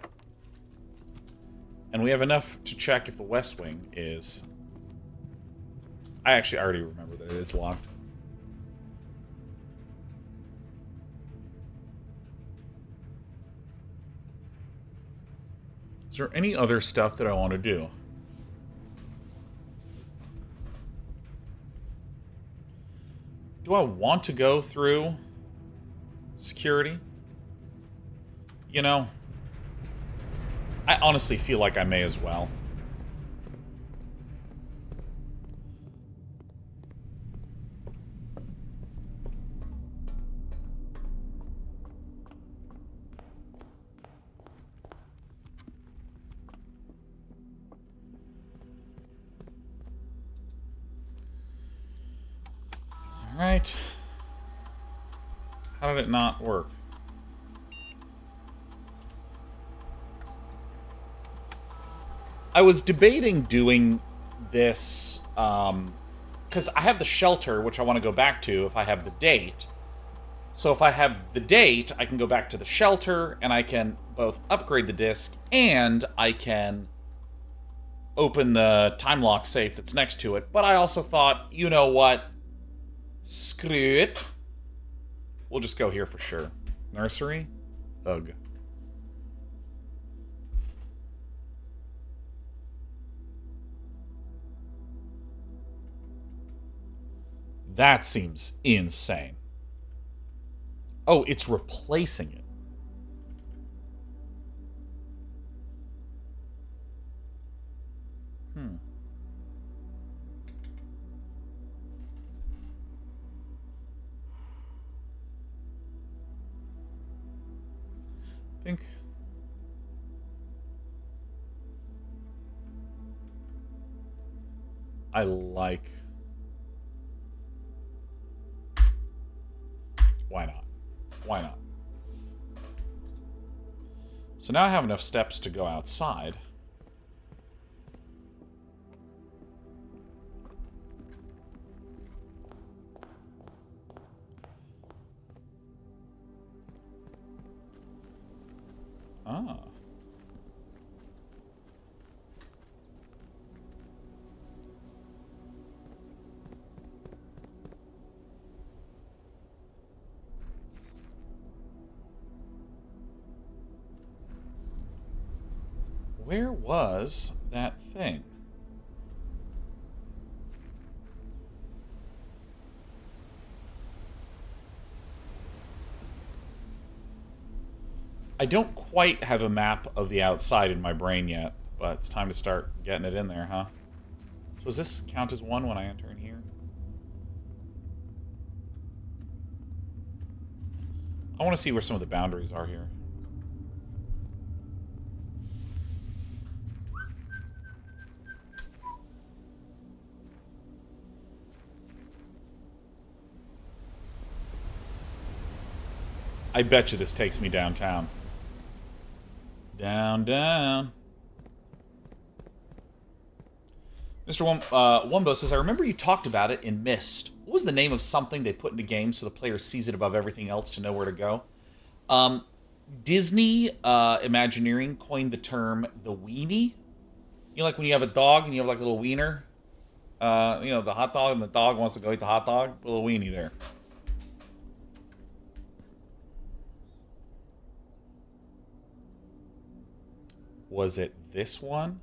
And we have enough to check if the West Wing is... I actually already remember that it is locked. Is there any other stuff that I want to do? Do I want to go through security? You know, I honestly feel like I may as well. All right. How did it not work? I was debating doing this, because I have the shelter, which I want to go back to if I have the date. So if I have the date, I can go back to the shelter, and I can both upgrade the disc, and I can open the time lock safe that's next to it. But I also thought, you know what? Screw it. We'll just go here for sure. Nursery? Ugh. That seems insane. Oh, it's replacing it. I think... I like... Why not? Why not? So now I have enough steps to go outside. Ah. Where was that thing? I don't quite have a map of the outside in my brain yet, but it's time to start getting it in there, huh? So does this count as one when I enter in here? I want to see where some of the boundaries are here. I bet you this takes me downtown. Down. Mr. Wumbo says, I remember you talked about it in Myst. What was the name of something they put into games so the player sees it above everything else to know where to go? Disney Imagineering coined the term the weenie. You know, like when you have a dog and you have like a little wiener? You know, the hot dog and the dog wants to go eat the hot dog? A little weenie there. Was it this one?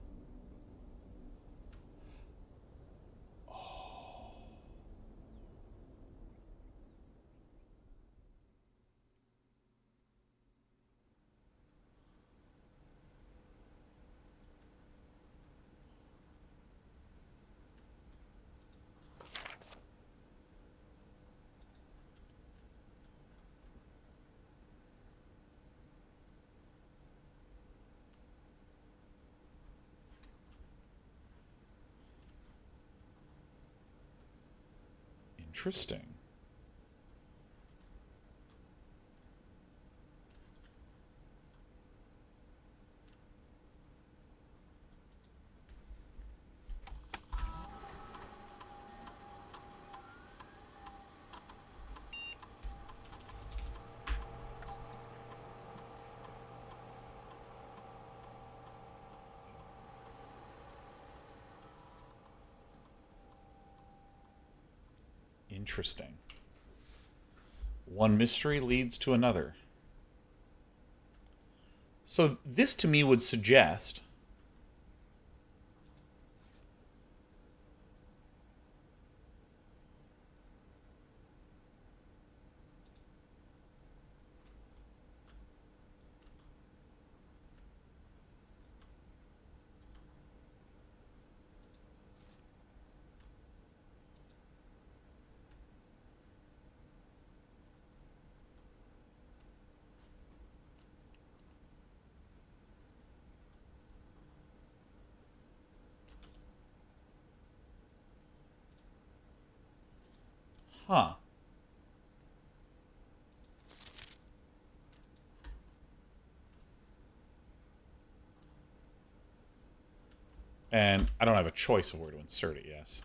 Interesting. Interesting. One mystery leads to another. So this to me would suggest huh. And I don't have a choice of where to insert it, yes.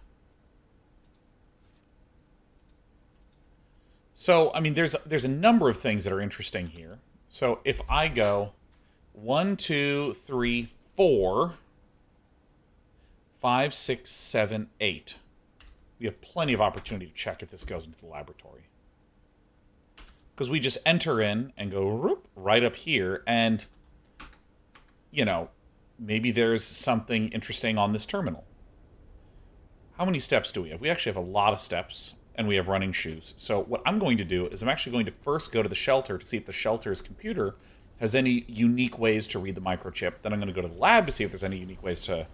So, I mean, there's a number of things that are interesting here. So if I go 1, 2, 3, 4, 5, 6, 7, 8, we have plenty of opportunity to check if this goes into the laboratory. Because we just enter in and go right up here, and, you know, maybe there's something interesting on this terminal. How many steps do we have? We actually have a lot of steps, and we have running shoes. So what I'm going to do is I'm actually going to first go to the shelter to see if the shelter's computer has any unique ways to read the microchip. Then I'm going to go to the lab to see if there's any unique ways to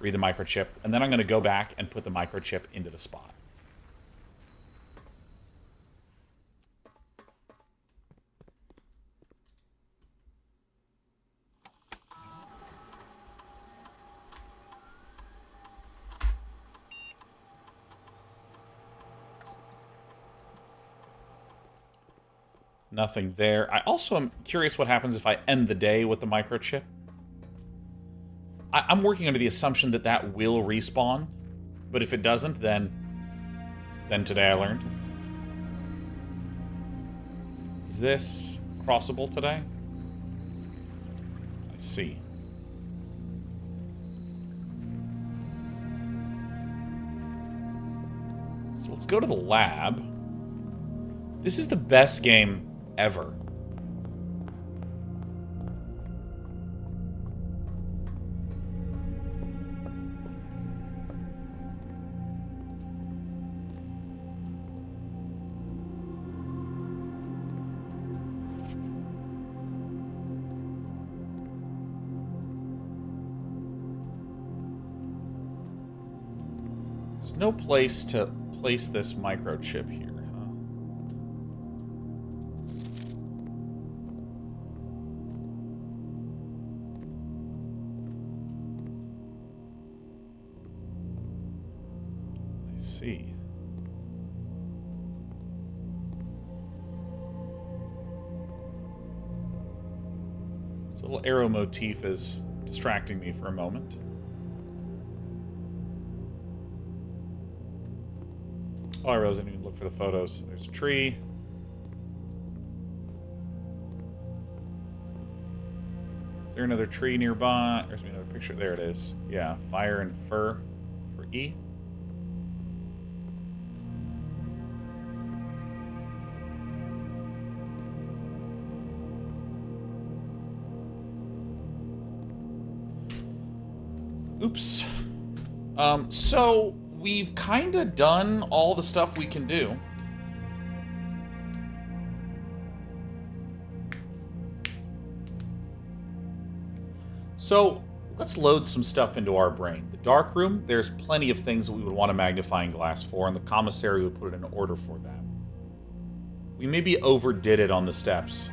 read the microchip. And then I'm going to go back and put the microchip into the spot. Nothing there. I also am curious what happens if I end the day with the microchip. I'm working under the assumption that that will respawn, but if it doesn't, then today I learned. Is this crossable today? I see. So let's go to the lab. This is the best game ever. There's no place to place this microchip here. See. This little arrow motif is distracting me for a moment. Oh, I realized I didn't even look for the photos. There's a tree. Is there another tree nearby? There's another picture. There it is. Yeah, fire and fur for E. Oops. So we've kind of done all the stuff we can do. So let's load some stuff into our brain. The dark room, there's plenty of things that we would want a magnifying glass for, and the commissary would put it in order for that. We maybe overdid it on the steps,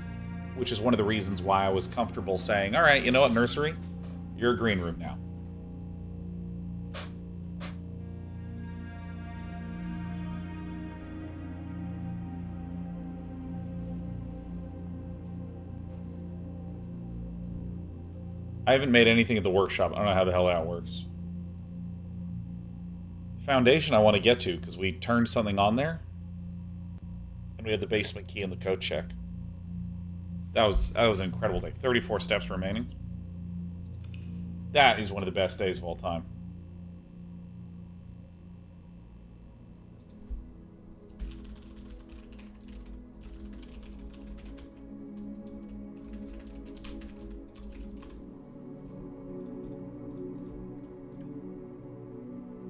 which is one of the reasons why I was comfortable saying, all right, you know what, nursery? You're a green room now. I haven't made anything at the workshop. I don't know how the hell that works. Foundation I want to get to, because we turned something on there. And we had the basement key and the code check. That was an incredible day. 34 steps remaining. That is one of the best days of all time.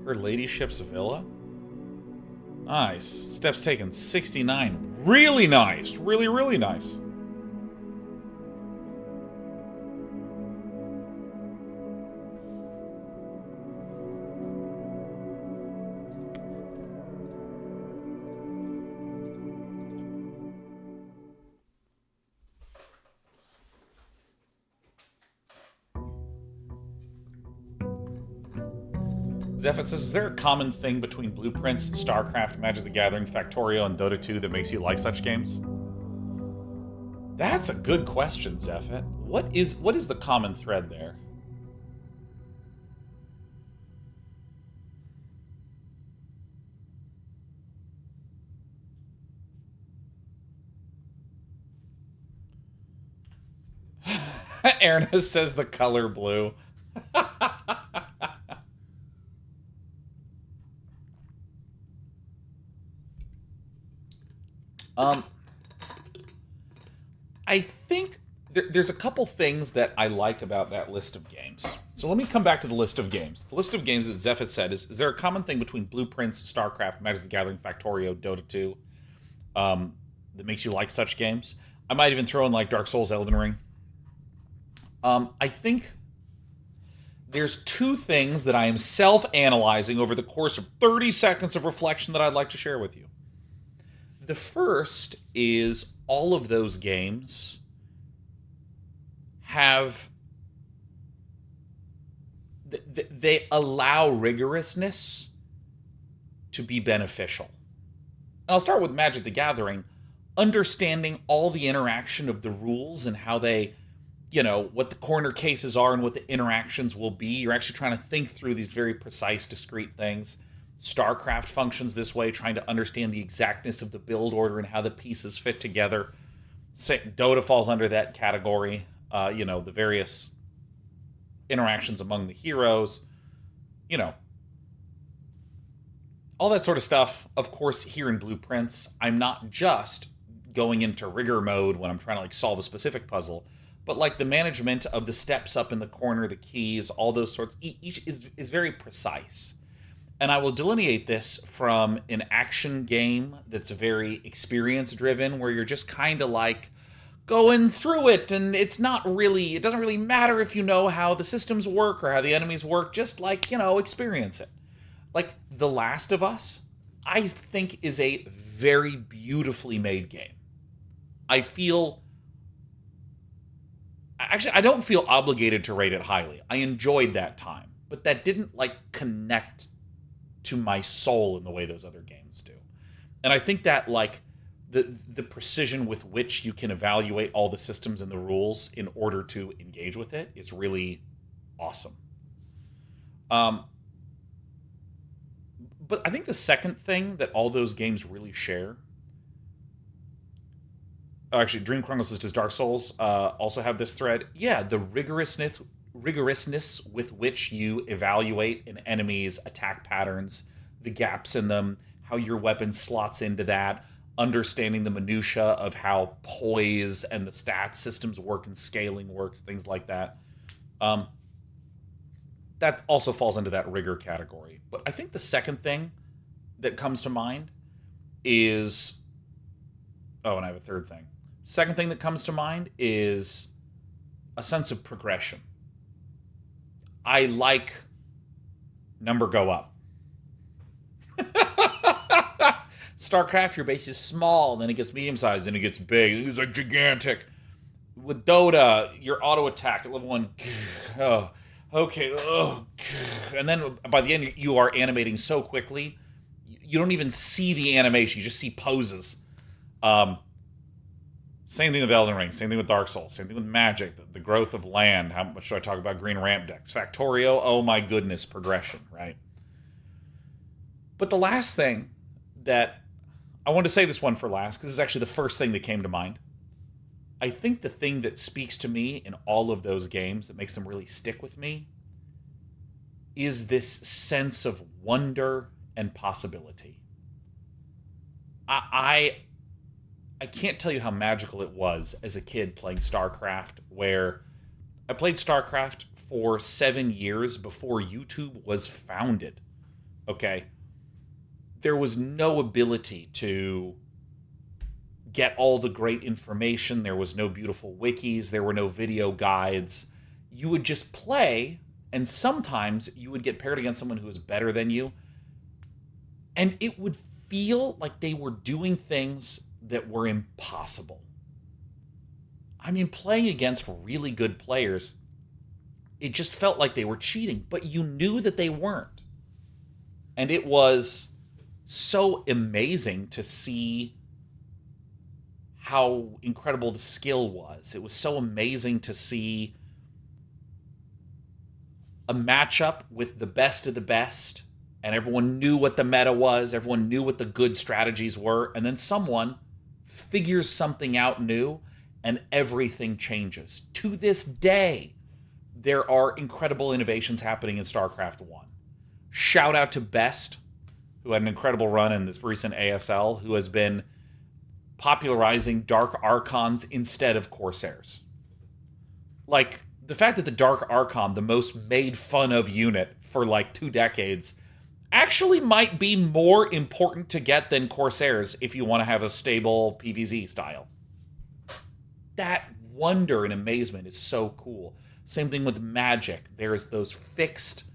Her ladyship's villa? Nice. Steps taken 69. Really nice. Really, really nice. Zephyr says, is there a common thing between Blueprints, StarCraft, Magic the Gathering, Factorio, and Dota 2 that makes you like such games? That's a good question, Zephyr. What is the common thread there? Ernest says the color blue. I think there's a couple things that I like about that list of games. So let me come back to the list of games. The list of games that Zephyr said is there a common thing between Blueprints, StarCraft, Magic the Gathering, Factorio, Dota 2 that makes you like such games? I might even throw in like Dark Souls, Elden Ring. I think there's two things that I am self-analyzing over the course of 30 seconds of reflection that I'd like to share with you. The first is all of those games have... They allow rigorousness to be beneficial. And I'll start with Magic the Gathering. Understanding all the interaction of the rules and how they, what the corner cases are and what the interactions will be. You're actually trying to think through these very precise, discrete things. StarCraft functions this way, trying to understand the exactness of the build order and how the pieces fit together. Dota falls under that category. The various interactions among the heroes. All that sort of stuff. Of course, here in Blueprints, I'm not just going into rigor mode when I'm trying to solve a specific puzzle, but the management of the steps up in the corner, the keys, all those sorts, each is very precise. And I will delineate this from an action game that's very experience-driven, where you're just kind of going through it, and it doesn't really matter if you know how the systems work or how the enemies work, just experience it. The Last of Us, I think is a very beautifully made game. I don't feel obligated to rate it highly. I enjoyed that time, but that didn't connect to my soul in the way those other games do. And I think that the precision with which you can evaluate all the systems and the rules in order to engage with it is really awesome. But I think the second thing that all those games really share... Oh, actually, Dream Chronicles does Dark Souls also have this thread. Yeah, the rigorousness with which you evaluate an enemy's attack patterns, the gaps in them, how your weapon slots into that, understanding the minutia of how poise and the stats systems work and scaling works, things like that. that also falls into that rigor category. But I think the second thing that comes to mind is, oh, and I have a third thing. Second thing that comes to mind is a sense of progression. I like number go up. StarCraft, your base is small, then it gets medium sized, then it gets big, it's like gigantic. With Dota, your auto attack at level 1, oh, okay, oh, and then by the end you are animating so quickly, you don't even see the animation, you just see poses. Same thing with Elden Ring, same thing with Dark Souls, same thing with Magic, the growth of land. How much should I talk about green ramp decks? Factorio, oh my goodness, progression, right? But the last thing that, I wanted to say this one for last, because it's actually the first thing that came to mind. I think the thing that speaks to me in all of those games that makes them really stick with me is this sense of wonder and possibility. I can't tell you how magical it was as a kid playing StarCraft, where I played StarCraft for 7 years before YouTube was founded. Okay? There was no ability to get all the great information. There was no beautiful wikis. There were no video guides. You would just play, and sometimes you would get paired against someone who was better than you, and it would feel like they were doing things that were impossible. I mean, playing against really good players, it just felt like they were cheating, but you knew that they weren't. And it was so amazing to see how incredible the skill was. It was so amazing to see a matchup with the best of the best, and everyone knew what the meta was, everyone knew what the good strategies were, and then someone figures something out new, and everything changes. To this day, there are incredible innovations happening in StarCraft 1. Shout out to Best, who had an incredible run in this recent ASL, who has been popularizing Dark Archons instead of Corsairs. Like, the fact that the Dark Archon, the most made fun of unit for like 2 decades, actually might be more important to get than Corsairs if you want to have a stable PvZ style. That wonder and amazement is so cool. Same thing with Magic. There's those fixed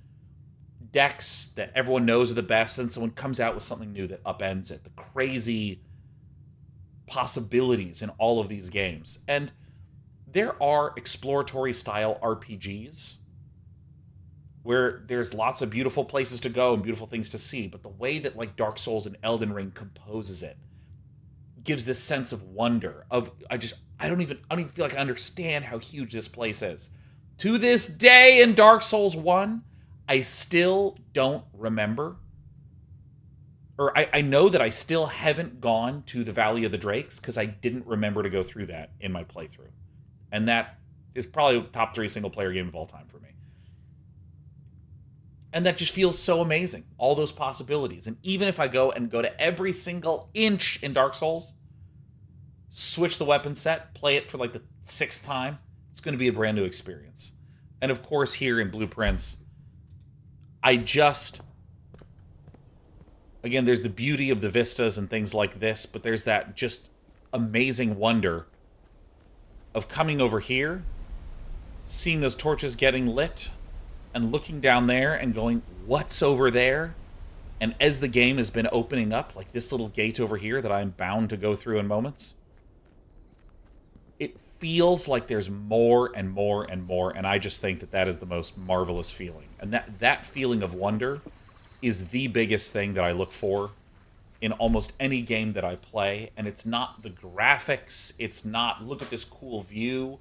decks that everyone knows are the best, and someone comes out with something new that upends it. The crazy possibilities in all of these games. And there are exploratory style RPGs where there's lots of beautiful places to go and beautiful things to see, but the way that like Dark Souls and Elden Ring composes it gives this sense of wonder of I don't even feel like I understand how huge this place is. To this day in Dark Souls 1, I still don't remember, or I know that I still haven't gone to the Valley of the Drakes because I didn't remember to go through that in my playthrough. And that is probably the top 3 single player game of all time for me. And that just feels so amazing. All those possibilities. And even if I go to every single inch in Dark Souls, switch the weapon set, play it for like the 6th time, it's going to be a brand new experience. And of course, here in Blueprints, again, there's the beauty of the vistas and things like this, but there's that just amazing wonder of coming over here, seeing those torches getting lit, and looking down there and going, what's over there? And as the game has been opening up, like this little gate over here that I'm bound to go through in moments, it feels like there's more and more and more, and I just think that that is the most marvelous feeling. And that feeling of wonder is the biggest thing that I look for in almost any game that I play, and it's not the graphics, it's not, look at this cool view,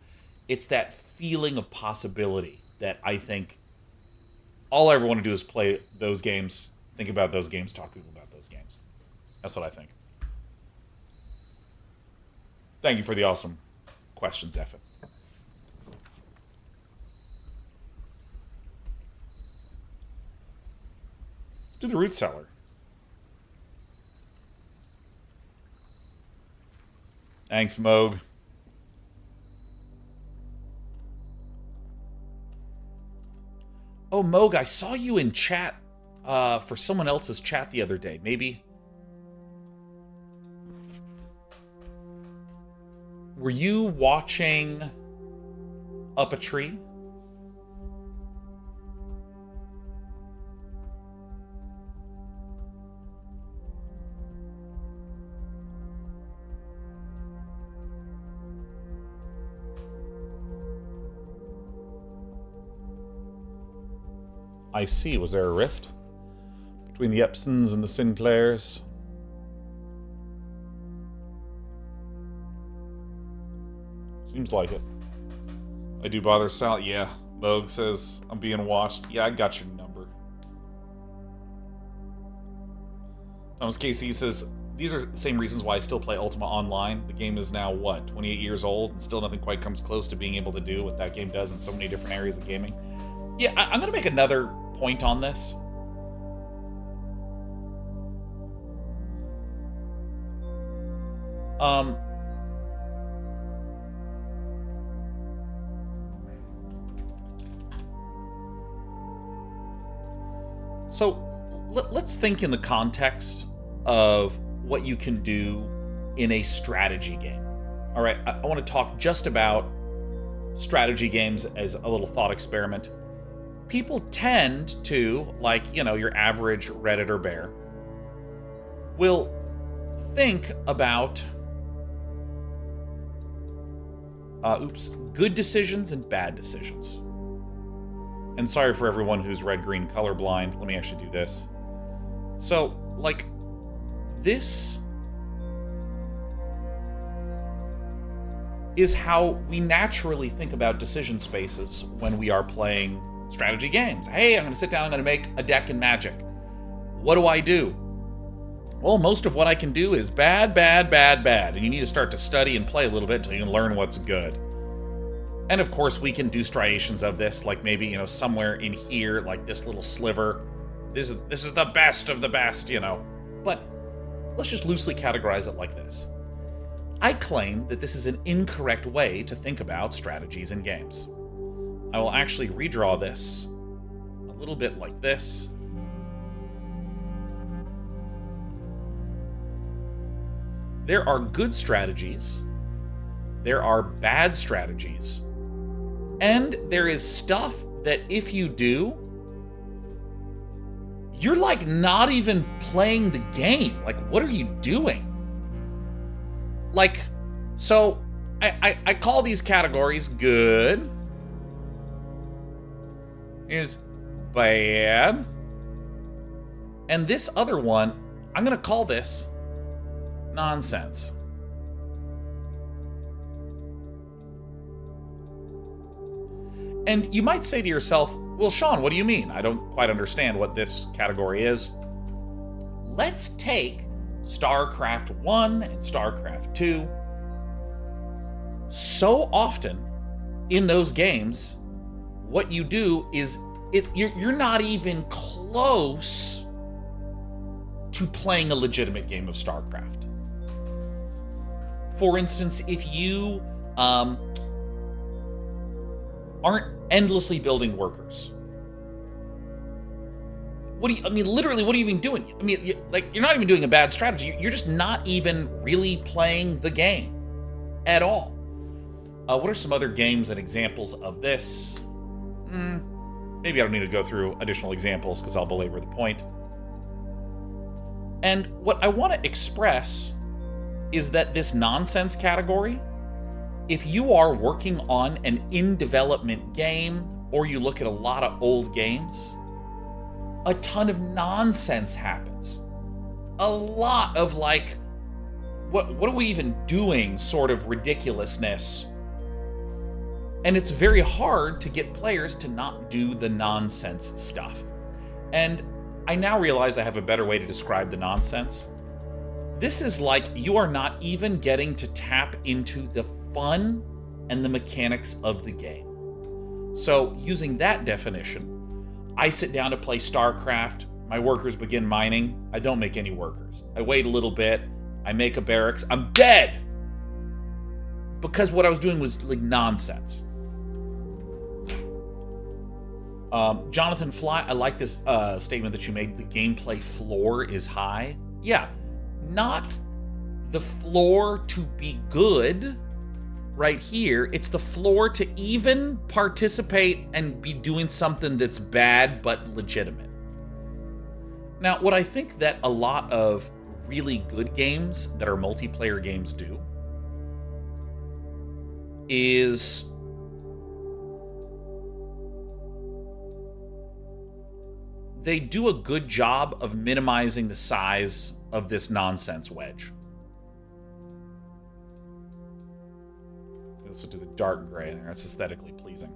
it's that feeling of possibility that I think all I ever want to do is play those games, think about those games, talk to people about those games. That's what I think. Thank you for the awesome questions, Effin. Let's do the root cellar. Thanks, Moog. Oh, Moog, I saw you in chat for someone else's chat the other day. Maybe. Were you watching Up a Tree? I see. Was there a rift between the Epsons and the Sinclairs? Seems like it. I do bother Sal. Yeah. Moog says, I'm being watched. Yeah, I got your number. Thomas KC says, these are the same reasons why I still play Ultima Online. The game is now, what, 28 years old, and still nothing quite comes close to being able to do what that game does in so many different areas of gaming. Yeah, I'm going to make another point on this. So let's think in the context of what you can do in a strategy game. All right, I want to talk just about strategy games as a little thought experiment. People tend to, like, you know, your average Redditor bear, will think about good decisions and bad decisions. And sorry for everyone who's red-green colorblind. Let me actually do this. So, like, this is how we naturally think about decision spaces when we are playing strategy games. Hey, I'm going to sit down, I'm going to make a deck in Magic. What do I do? Well, most of what I can do is bad, bad, bad, bad. And you need to start to study and play a little bit until you can learn what's good. And of course, we can do striations of this, like maybe, you know, somewhere in here, like this little sliver. This is the best of the best, you know. But let's just loosely categorize it like this. I claim that this is an incorrect way to think about strategies in games. I will actually redraw this a little bit like this. There are good strategies, there are bad strategies, and there is stuff that if you do, you're like not even playing the game. Like, what are you doing? Like, so I call these categories good, is bad, and this other one, I'm gonna call this nonsense. And you might say to yourself, well, Sean, what do you mean? I don't quite understand what this category is. Let's take StarCraft 1 and StarCraft 2. So often in those games, what you do is you're not even close to playing a legitimate game of StarCraft. For instance, if you aren't endlessly building workers, literally, what are you even doing? I mean, you're not even doing a bad strategy. You're just not even really playing the game at all. What are some other games and examples of this? Maybe I don't need to go through additional examples because I'll belabor the point. And what I want to express is that this nonsense category, if you are working on an in-development game, or you look at a lot of old games, a ton of nonsense happens. A lot of, like, what are we even doing sort of ridiculousness. And it's very hard to get players to not do the nonsense stuff. And I now realize I have a better way to describe the nonsense. This is like you are not even getting to tap into the fun and the mechanics of the game. So using that definition, I sit down to play StarCraft, my workers begin mining, I don't make any workers. I wait a little bit, I make a barracks, I'm dead! Because what I was doing was like nonsense. Jonathan Fly, I like this statement that you made. The gameplay floor is high. Yeah, not the floor to be good right here. It's the floor to even participate and be doing something that's bad but legitimate. Now, what I think that a lot of really good games that are multiplayer games do is they do a good job of minimizing the size of this nonsense wedge. Also do the dark gray there. It's aesthetically pleasing.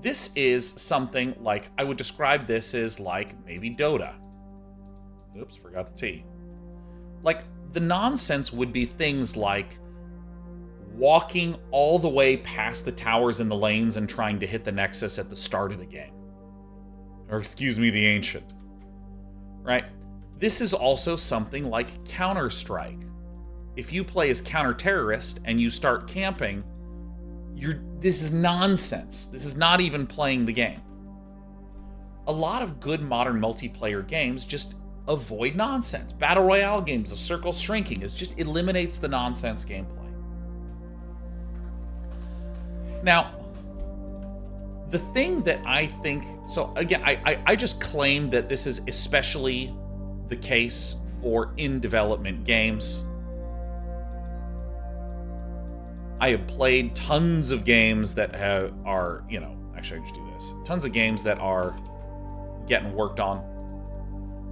This is something like, I would describe this as like maybe Dota. Oops, forgot the T. Like, the nonsense would be things like walking all the way past the towers and the lanes and trying to hit the nexus at the start of the game. Or excuse me, the ancient. Right? This is also something like Counter-Strike. If you play as counter-terrorist and you start camping, this is nonsense. This is not even playing the game. A lot of good modern multiplayer games just avoid nonsense. Battle Royale games, the circle shrinking, it just eliminates the nonsense gameplay. Now, the thing that I think, so again, I just claim that this is especially the case for in-development games. I have played tons of games that are, actually I just do this. Tons of games that are getting worked on.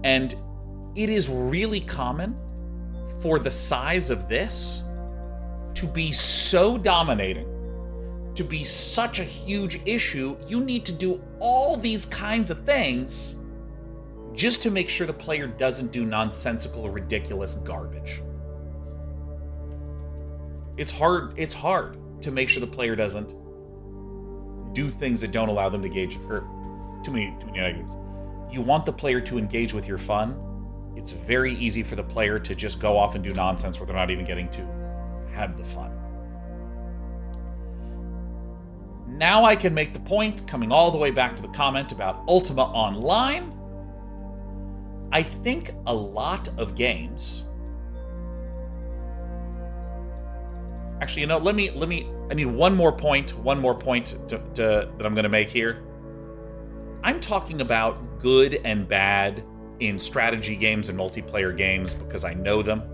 And it is really common for the size of this to be so dominating, to be such a huge issue, you need to do all these kinds of things just to make sure the player doesn't do nonsensical or ridiculous garbage. It's hard to make sure the player doesn't do things that don't allow them to engage, or too many negatives. You want the player to engage with your fun. It's very easy for the player to just go off and do nonsense where they're not even getting to have the fun. Now I can make the point, coming all the way back to the comment about Ultima Online. I think a lot of games... Actually, let me, I need one more point that I'm going to make here. I'm talking about good and bad in strategy games and multiplayer games because I know them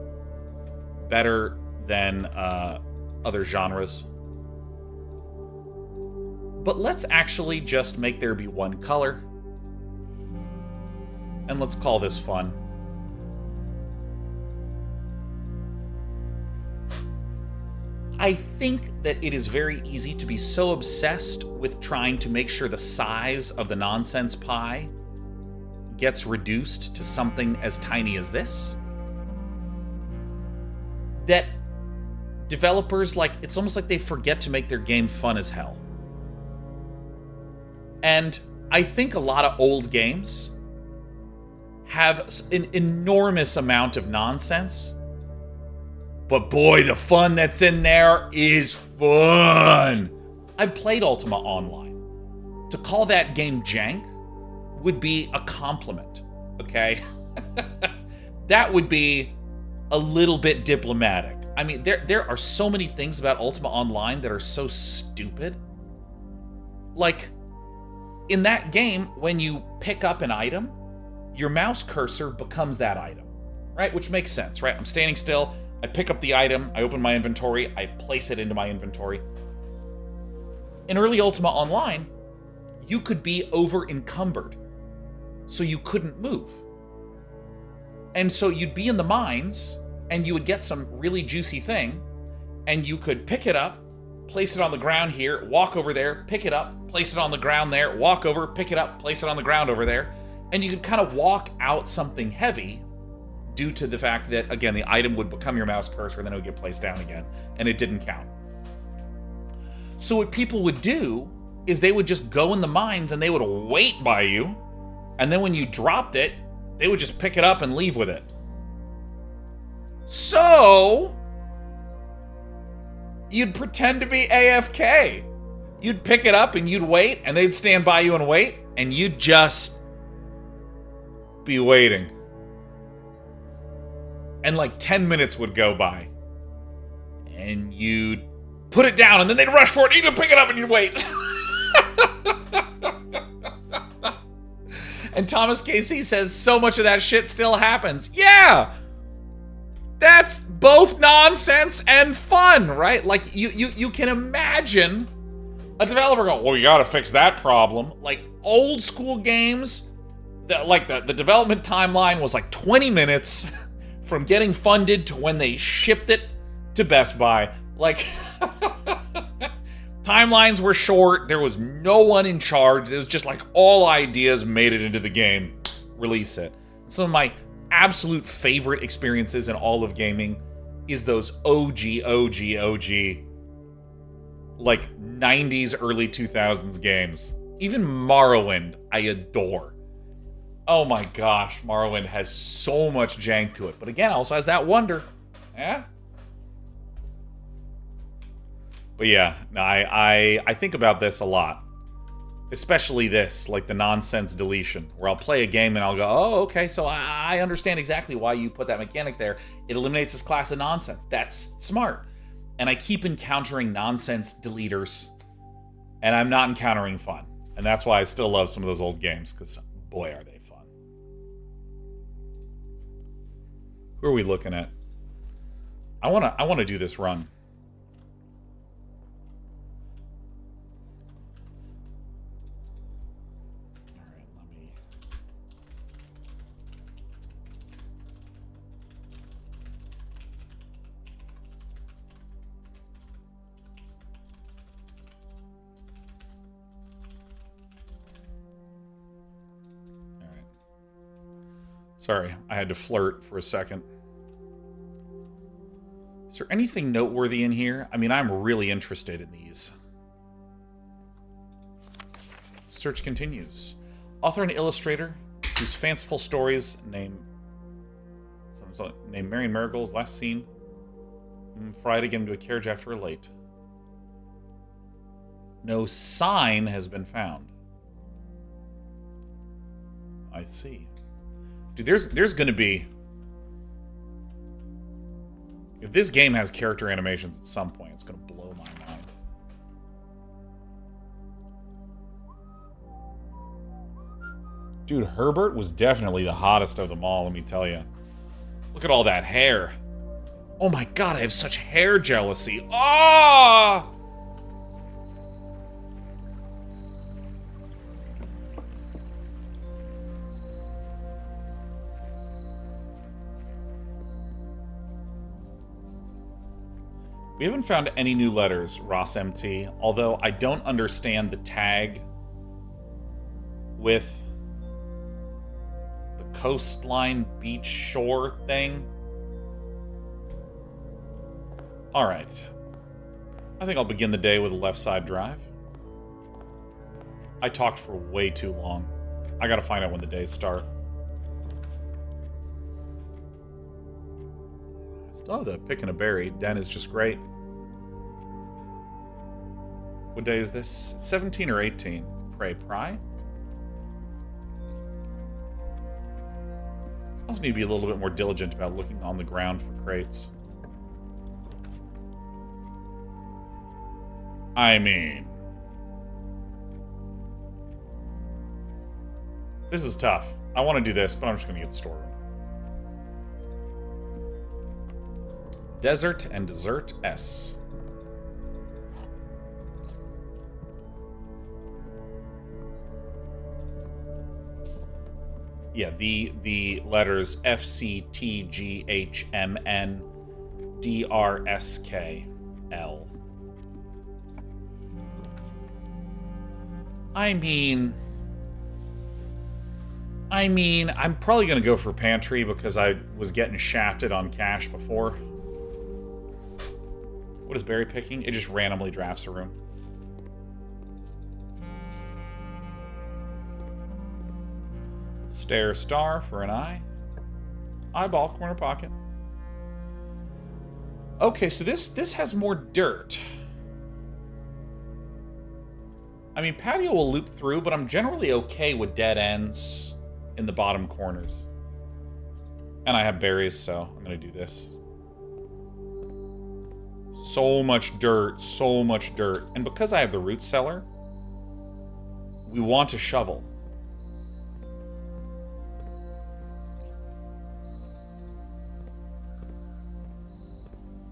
better than other genres. But let's actually just make there be one color. And let's call this fun. I think that it is very easy to be so obsessed with trying to make sure the size of the nonsense pie gets reduced to something as tiny as this, that developers, it's almost like they forget to make their game fun as hell. And I think a lot of old games have an enormous amount of nonsense, but boy, the fun that's in there is fun. I've played Ultima Online. To call that game jank would be a compliment, okay? That would be a little bit diplomatic. I mean, there are so many things about Ultima Online that are so stupid. Like, in that game, when you pick up an item, your mouse cursor becomes that item, right? Which makes sense, right? I'm standing still, I pick up the item, I open my inventory, I place it into my inventory. In early Ultima Online, you could be over-encumbered, so you couldn't move. And so you'd be in the mines, and you would get some really juicy thing, and you could pick it up, place it on the ground here, walk over there, pick it up, place it on the ground there, walk over, pick it up, place it on the ground over there, and you could kind of walk out something heavy due to the fact that, again, the item would become your mouse cursor and then it would get placed down again, and it didn't count. So what people would do is they would just go in the mines and they would wait by you, and then when you dropped it, they would just pick it up and leave with it. So you'd pretend to be AFK. You'd pick it up and you'd wait, and they'd stand by you and wait, And you'd just be waiting. And like 10 minutes would go by. And you'd put it down, and then they'd rush for it, and you'd pick it up, and you'd wait. And Thomas Casey says so much of that shit still happens. Yeah! That's both nonsense and fun, right? Like, you can imagine a developer going, well, you gotta fix that problem. Like, old school games, the development timeline was like 20 minutes from getting funded to when they shipped it to Best Buy. Like, timelines were short. There was no one in charge. It was just like all ideas made it into the game. Release it. Some of my absolute favorite experiences in all of gaming is those OG, like 90s, early 2000s games. Even Morrowind, I adore. Oh my gosh, Morrowind has so much jank to it. But again, also has that wonder. Yeah? But yeah, no, I think about this a lot. Especially this, like the nonsense deletion, where I'll play a game and I'll go, oh, okay, so I understand exactly why you put that mechanic there. It eliminates this class of nonsense. That's smart. And I keep encountering nonsense deleters, and I'm not encountering fun. And that's why I still love some of those old games, because boy, are they fun. Who are we looking at? I wanna do this run. Sorry, I had to flirt for a second. Is there anything noteworthy in here? I mean, I'm really interested in these. Search continues. Author and illustrator whose fanciful stories named Marion Marigold's last seen fried again into a carriage after a late. No sign has been found. I see. Dude, there's gonna be... If this game has character animations at some point, it's gonna blow my mind. Dude, Herbert was definitely the hottest of them all, let me tell you. Look at all that hair. Oh my god, I have such hair jealousy. Ah! Oh! We haven't found any new letters, Ross MT, although I don't understand the tag with the coastline beach shore thing. Alright. I think I'll begin the day with a left side drive. I talked for way too long. I gotta find out when the days start. Oh, the picking a berry den is just great. What day is this? 17 or 18? Pray pry. I also need to be a little bit more diligent about looking on the ground for crates. I mean... This is tough. I want to do this, but I'm just going to get the storeroom. Desert and Dessert S. Yeah, the letters F C T G H M N D R S K L. I mean, I'm probably gonna go for pantry because I was getting shafted on cash before. What is berry picking? It just randomly drafts a room. Stare star for an eye. Eyeball, corner pocket. Okay, so this has more dirt. I mean, patio will loop through, but I'm generally okay with dead ends in the bottom corners. And I have berries, so I'm going to do this. So much dirt, so much dirt. And because I have the root cellar, we want a shovel.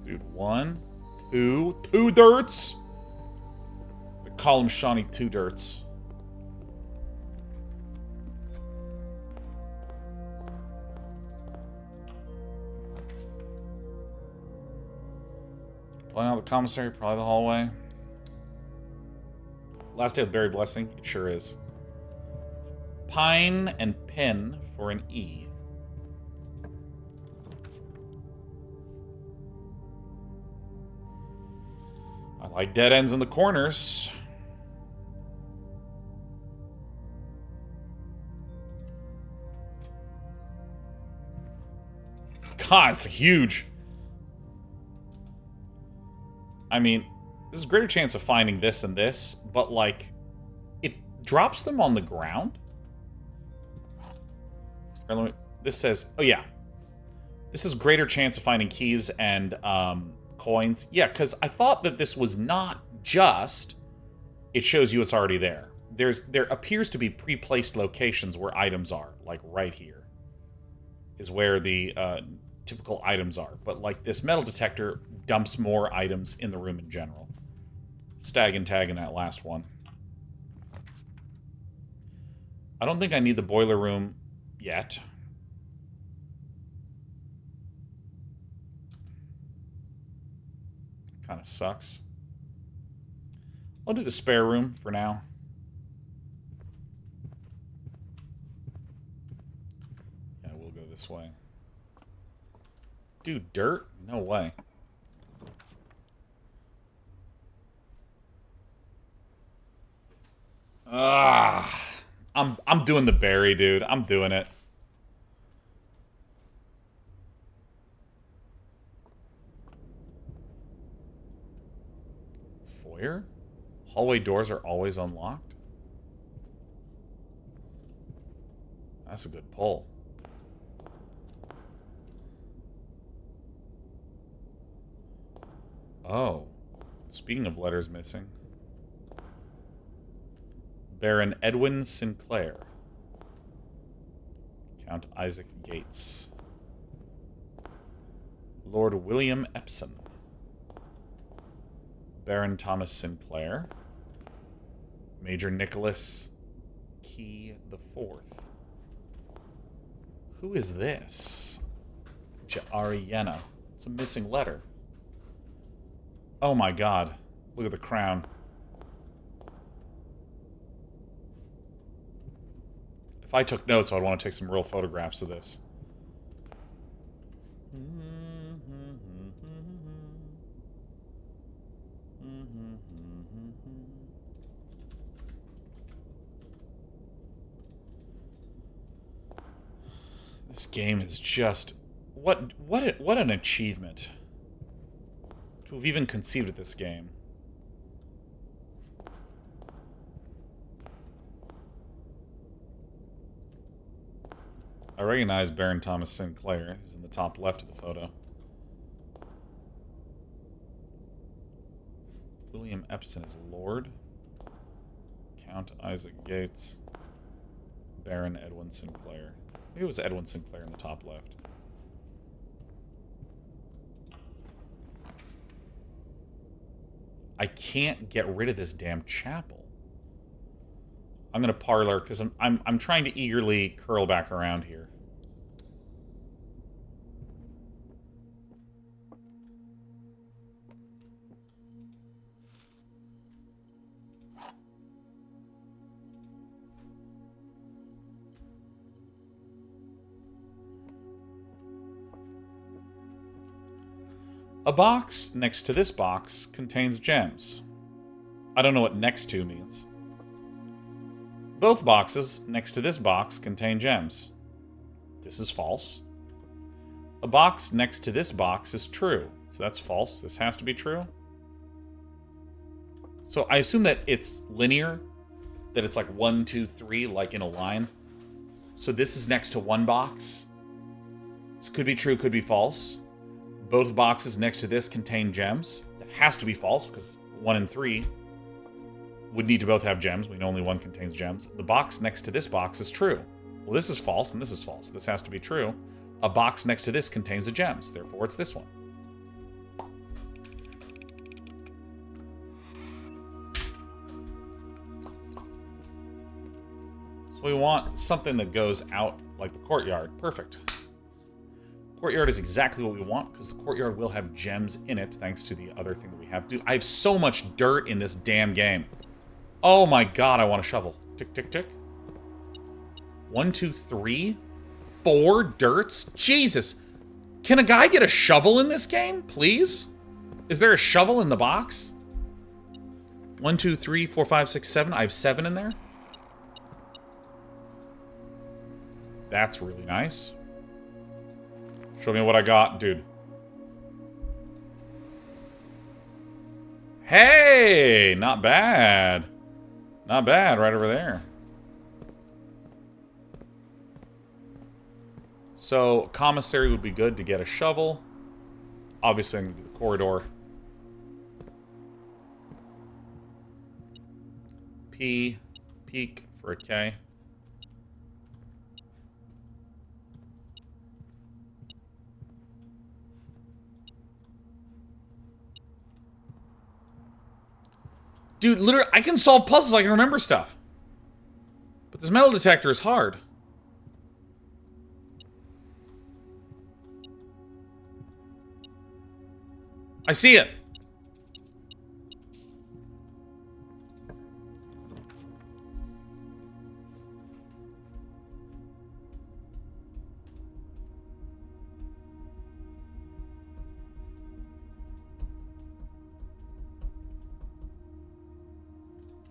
Dude, 1, 2, 2 dirts. They call him Shawnee 2 dirts. Probably not the commissary, probably the hallway. Last day with Berry Blessing, it sure is. Pine and pin for an E. I like dead ends in the corners. God, it's huge. I mean, there's a greater chance of finding this and this, but, like, it drops them on the ground. This says, oh, yeah. This is greater chance of finding keys and coins. Yeah, because I thought that this was not just, it shows you it's already there. There appears to be pre-placed locations where items are, like right here is where the typical items are. But, like, this metal detector dumps more items in the room in general. Stag and tag in that last one. I don't think I need the boiler room yet. Kind of sucks. I'll do the spare room for now. Yeah, we'll go this way. Dude, dirt? No way. I'm doing the berry, dude. I'm doing it. Foyer? Hallway doors are always unlocked? That's a good pull. Oh. Speaking of letters missing. Baron Edwin Sinclair. Count Isaac Gates. Lord William Epsom. Baron Thomas Sinclair. Major Nicholas Key the Fourth. Who is this? Ariana. It's a missing letter. Oh my god. Look at the crown. If I took notes, I'd want to take some real photographs of this. This game is just... What an achievement. To have even conceived of this game. I recognize Baron Thomas Sinclair. He's in the top left of the photo. William Epson is Lord. Count Isaac Gates. Baron Edwin Sinclair. Maybe it was Edwin Sinclair in the top left. I can't get rid of this damn chapel. I'm gonna parlor because I'm trying to eagerly curl back around here. A box next to this box contains gems. I don't know what next to means. Both boxes next to this box contain gems. This is false. A box next to this box is true. So that's false. This has to be true. So I assume that it's linear. that it's like 1, 2, 3, like in a line. So this is next to one box. This could be true, could be false. Both boxes next to this contain gems. That has to be false, because 1 and 3 would need to both have gems. We know only one contains gems. The box next to this box is true. Well, this is false, and this is false. This has to be true. A box next to this contains the gems. Therefore, it's this one. So we want something that goes out like the courtyard. Perfect. Courtyard is exactly what we want, because the courtyard will have gems in it, thanks to the other thing that we have. Dude, I have so much dirt in this damn game. Oh my god, I want a shovel. Tick, tick, tick. 1, 2, 3, 4 dirts? Jesus. Can a guy get a shovel in this game, please? Is there a shovel in the box? 1, 2, 3, 4, 5, 6, 7. I have 7 in there. That's really nice. Show me what I got, dude. Hey! Not bad. Not bad, right over there. So, commissary would be good to get a shovel. Obviously, I'm going to do the corridor. P. Peak for a K. Dude, literally, I can solve puzzles. I can remember stuff. But this metal detector is hard. I see it.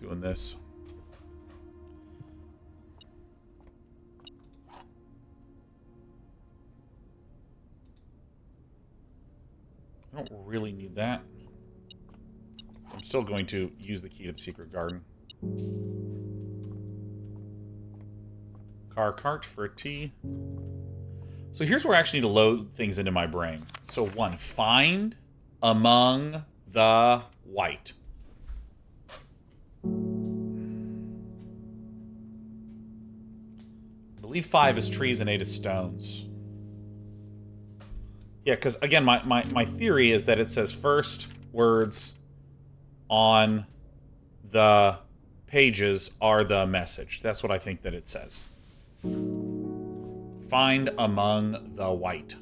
Doing this. I don't really need that. I'm still going to use the key to the secret garden. Car cart for a T. So here's where I actually need to load things into my brain. So 1, find among the white. I believe 5 is trees and 8 is stones. Yeah, because, again, my theory is that it says first words on the pages are the message. That's what I think that it says. Find among the white.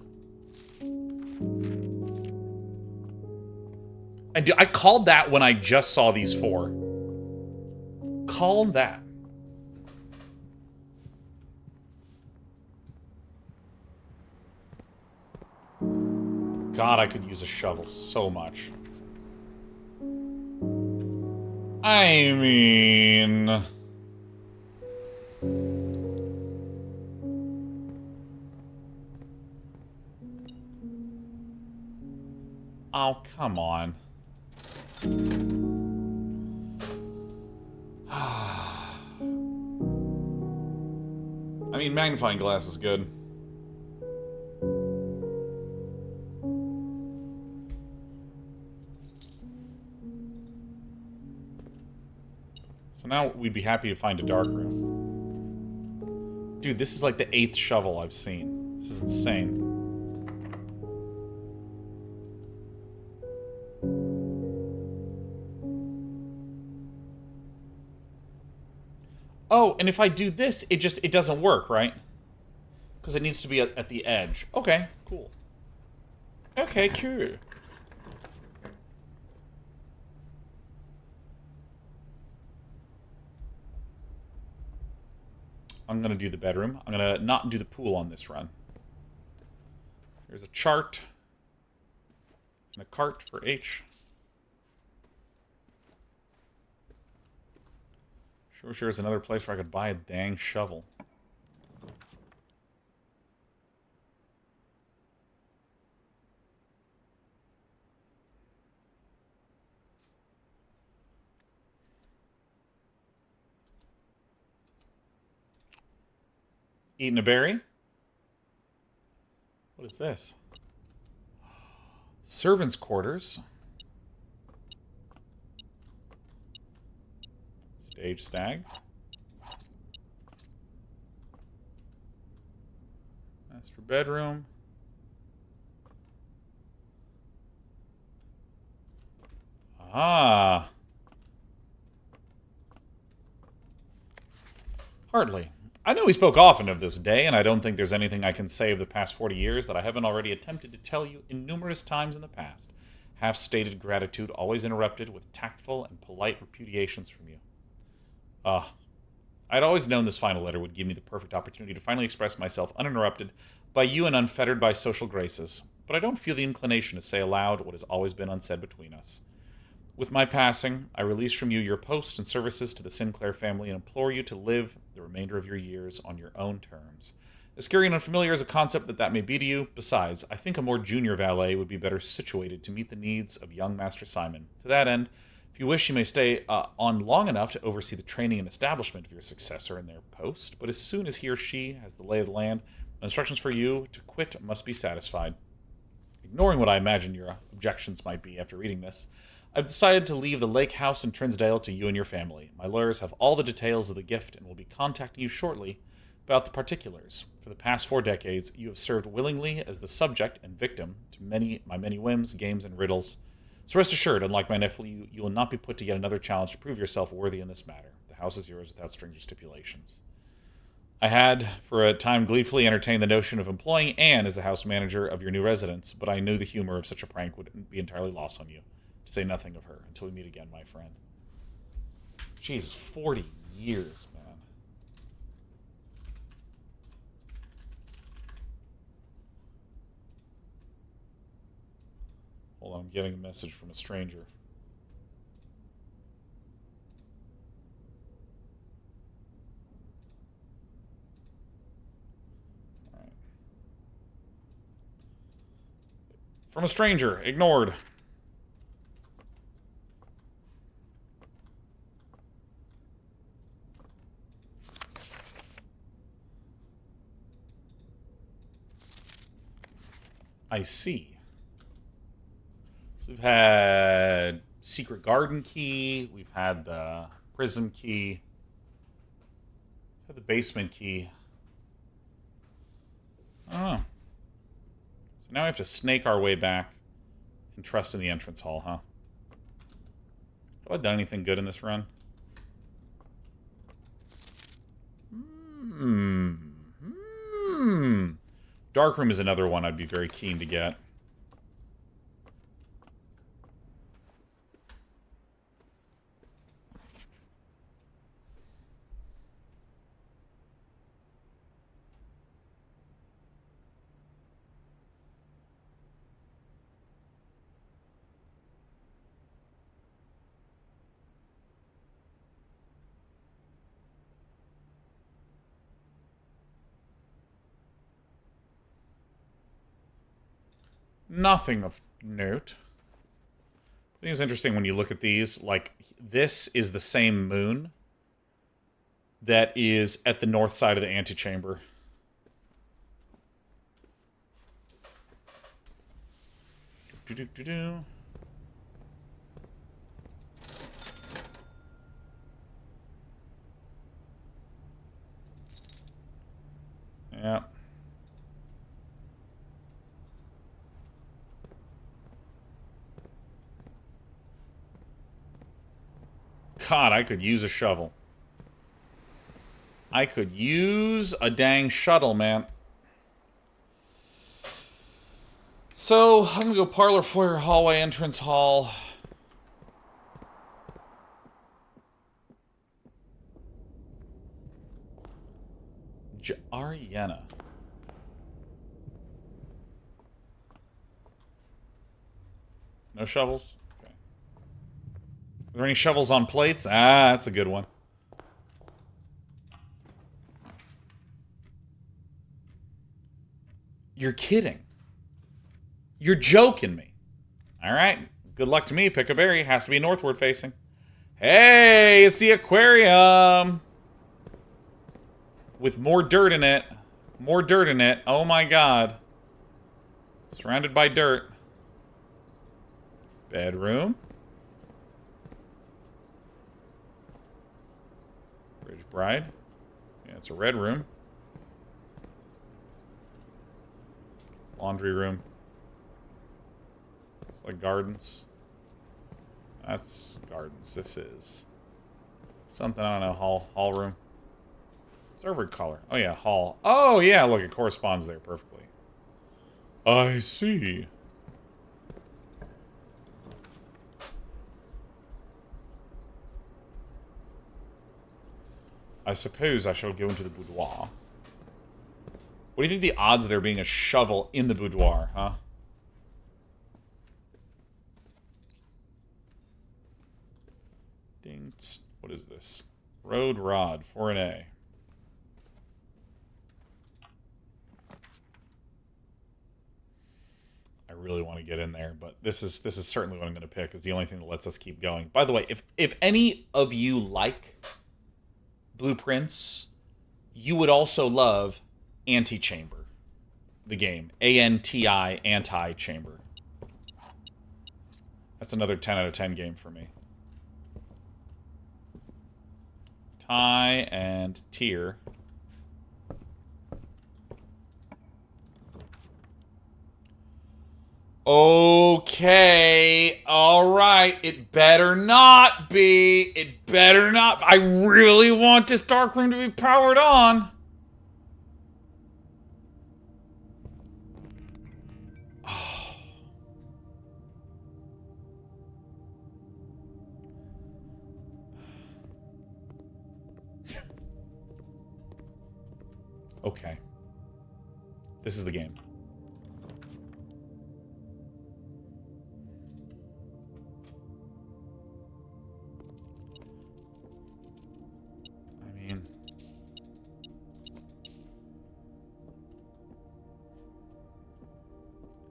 I called that when I just saw these 4. Called that. God, I could use a shovel so much. I mean... Oh, come on. I mean, magnifying glass is good. So now we'd be happy to find a dark room. Dude, this is like the 8th shovel I've seen. This is insane. Oh, and if I do this, it doesn't work, right? Because it needs to be at the edge. Okay, cool. Okay, cool. I'm going to do the bedroom. I'm going to not do the pool on this run. There's a chart. And a cart for H. Sure there's another place where I could buy a dang shovel. Eating a berry? What is this? Servants' quarters. Stage stag. Master bedroom. Ah. Hardly. I know we spoke often of this day, and I don't think there's anything I can say of the past 40 years that I haven't already attempted to tell you in numerous times in the past. Half-stated gratitude always interrupted with tactful and polite repudiations from you. I'd always known this final letter would give me the perfect opportunity to finally express myself uninterrupted by you and unfettered by social graces, but I don't feel the inclination to say aloud what has always been unsaid between us. With my passing, I release from you your posts and services to the Sinclair family and implore you to live the remainder of your years on your own terms. As scary and unfamiliar as a concept that may be to you, besides, I think a more junior valet would be better situated to meet the needs of young Master Simon. To that end, if you wish, you may stay on long enough to oversee the training and establishment of your successor in their post, but as soon as he or she has the lay of the land, instructions for you to quit must be satisfied. Ignoring what I imagine your objections might be after reading this, I've decided to leave the lake house in Trinsdale to you and your family. My lawyers have all the details of the gift and will be contacting you shortly about the particulars. For the past 4 decades, you have served willingly as the subject and victim to my many whims, games, and riddles. So rest assured, unlike my nephew, you will not be put to yet another challenge to prove yourself worthy in this matter. The house is yours without strings or stipulations. I had, for a time, gleefully entertained the notion of employing Anne as the house manager of your new residence, but I knew the humor of such a prank would be entirely lost on you. To say nothing of her until we meet again, my friend. Jesus, 40 years, man. Hold on, I'm getting a message from a stranger. All right. From a stranger, ignored. I see. So we've had secret garden key. We've had the prism key. We've had the basement key. I don't know. So now we have to snake our way back and trust in the entrance hall, huh? Have I done anything good in this run? Darkroom is another one I'd be very keen to get. Nothing of note. I think it's interesting when you look at these. Like, this is the same moon that is at the north side of the antechamber. Do-do-do-do. Yeah. God, I could use a shovel. I could use a dang shuttle, man. So, I'm gonna go parlor, foyer, hallway, entrance hall. Ariana. No shovels? Okay. Are there any shovels on plates? Ah, that's a good one. You're kidding. You're joking me. All right. Good luck to me. Pick a berry. Has to be northward facing. Hey, it's the aquarium. With more dirt in it. More dirt in it. Oh my god. Surrounded by dirt. Bedroom. Bridge bride. Yeah, it's a red room. Laundry room. It's like gardens. That's gardens. This is something, I don't know, hall room. Server color. Oh yeah, hall. Oh yeah, look, it corresponds there perfectly. I see. I suppose I shall go into the boudoir. What do you think the odds of there being a shovel in the boudoir, huh? Ding. What is this? Road rod, 4A. I really want to get in there, but this is certainly what I'm going to pick. Is the only thing that lets us keep going. By the way, if any of you like blueprints, you would also love Antichamber, the game. ANTI, Anti-Chamber. That's another 10 out of 10 game for me. Tie and tier. Okay, alright, it better not be. It better not. I really want this dark room to be powered on. Oh. Okay. This is the game.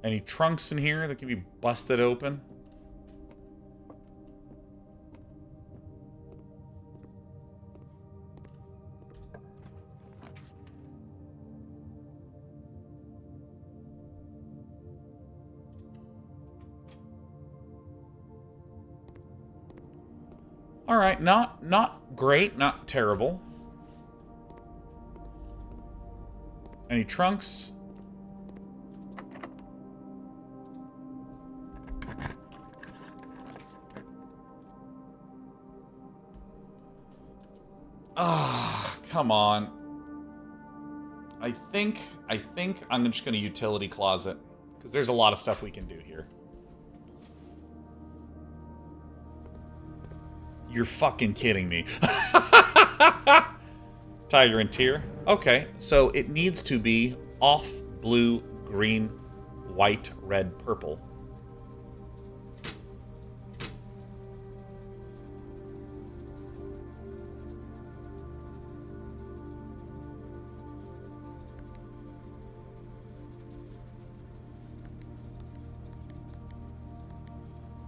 Any trunks in here that can be busted open? All right, not great, not terrible. Any trunks? Ah, come on. I think I'm just going to utility closet, because there's a lot of stuff we can do here. You're fucking kidding me. Tiger and tier. Okay, so it needs to be off blue, green, white, red, purple.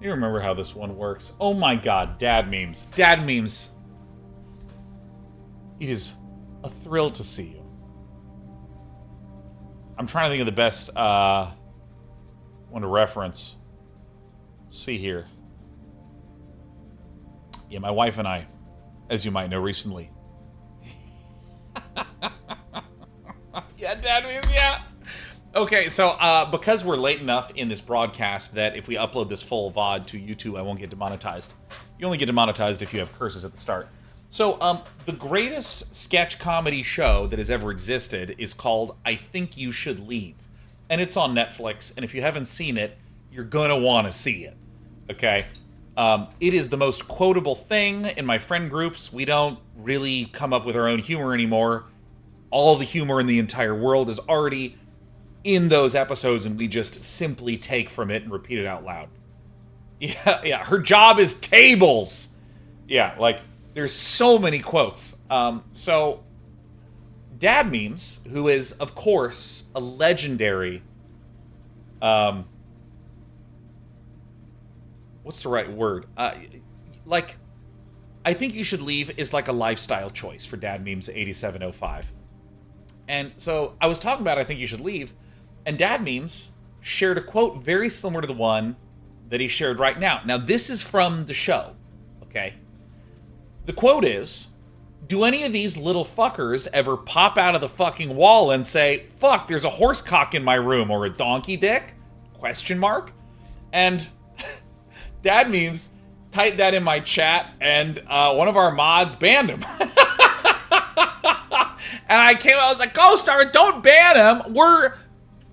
You remember how this one works. Oh my god, dad memes. Dad memes. It is a thrill to see you. I'm trying to think of the best one to reference. Let's see here. Yeah, my wife and I, as you might know recently. Yeah, dad memes, yeah. Okay, so because we're late enough in this broadcast that if we upload this full VOD to YouTube, I won't get demonetized. You only get demonetized if you have curses at the start. So, the greatest sketch comedy show that has ever existed is called I Think You Should Leave. And it's on Netflix, and if you haven't seen it, you're gonna want to see it. Okay? It is the most quotable thing in my friend groups. We don't really come up with our own humor anymore. All the humor in the entire world is already in those episodes, and we just simply take from it and repeat it out loud. Yeah, her job is tables! Yeah, like, there's so many quotes. So, Dad Memes, who is, of course, a legendary, what's the right word? Like, I Think You Should Leave is like a lifestyle choice for Dad Memes 8705. And so I was talking about I think you should leave, and Dad Memes shared a quote very similar to the one that he shared right now. Now, this is from the show, okay? The quote is, do any of these little fuckers ever pop out of the fucking wall and say, fuck, there's a horse cock in my room, or a donkey dick? Question mark. And Dad Memes typed that in my chat, and one of our mods banned him. And I was like, Ghost Star, don't ban him.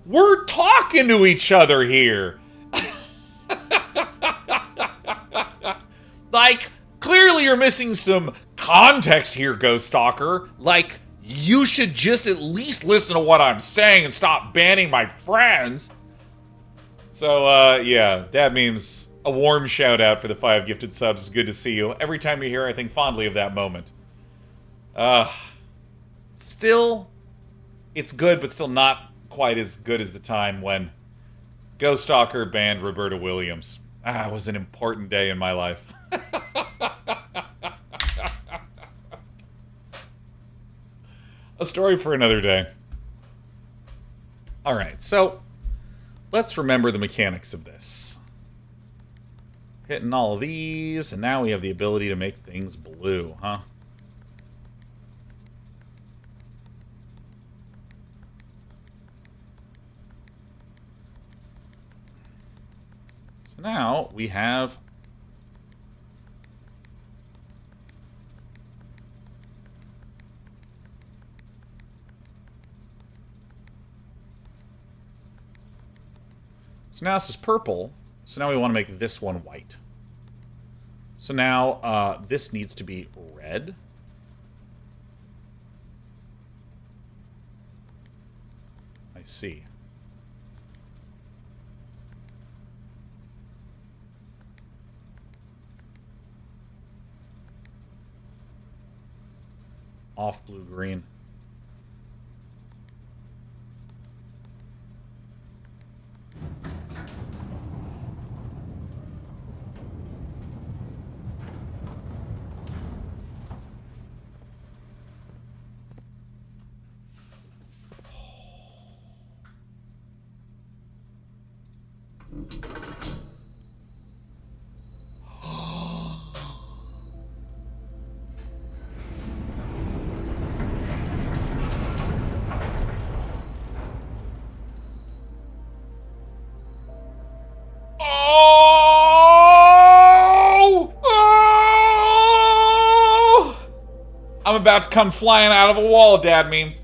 We're talking to each other here. Like, clearly you're missing some context here, Ghost Stalker. Like, you should just at least listen to what I'm saying and stop banning my friends. So, yeah, Dad Memes, a warm shout out for the 5 gifted subs. It's good to see you. Every time you're here, I think fondly of that moment. Still, it's good, but still not quite as good as the time when Ghost Stalker banned Roberta Williams. It was an important day in my life. A story for another day. Alright, so let's remember the mechanics of this. Hitting all of these, and now we have the ability to make things blue, huh? So now we have now this is purple, so now we want to make this one white. So now this needs to be red. I see. Off blue-green. I'm about to come flying out of a wall, Dad Memes.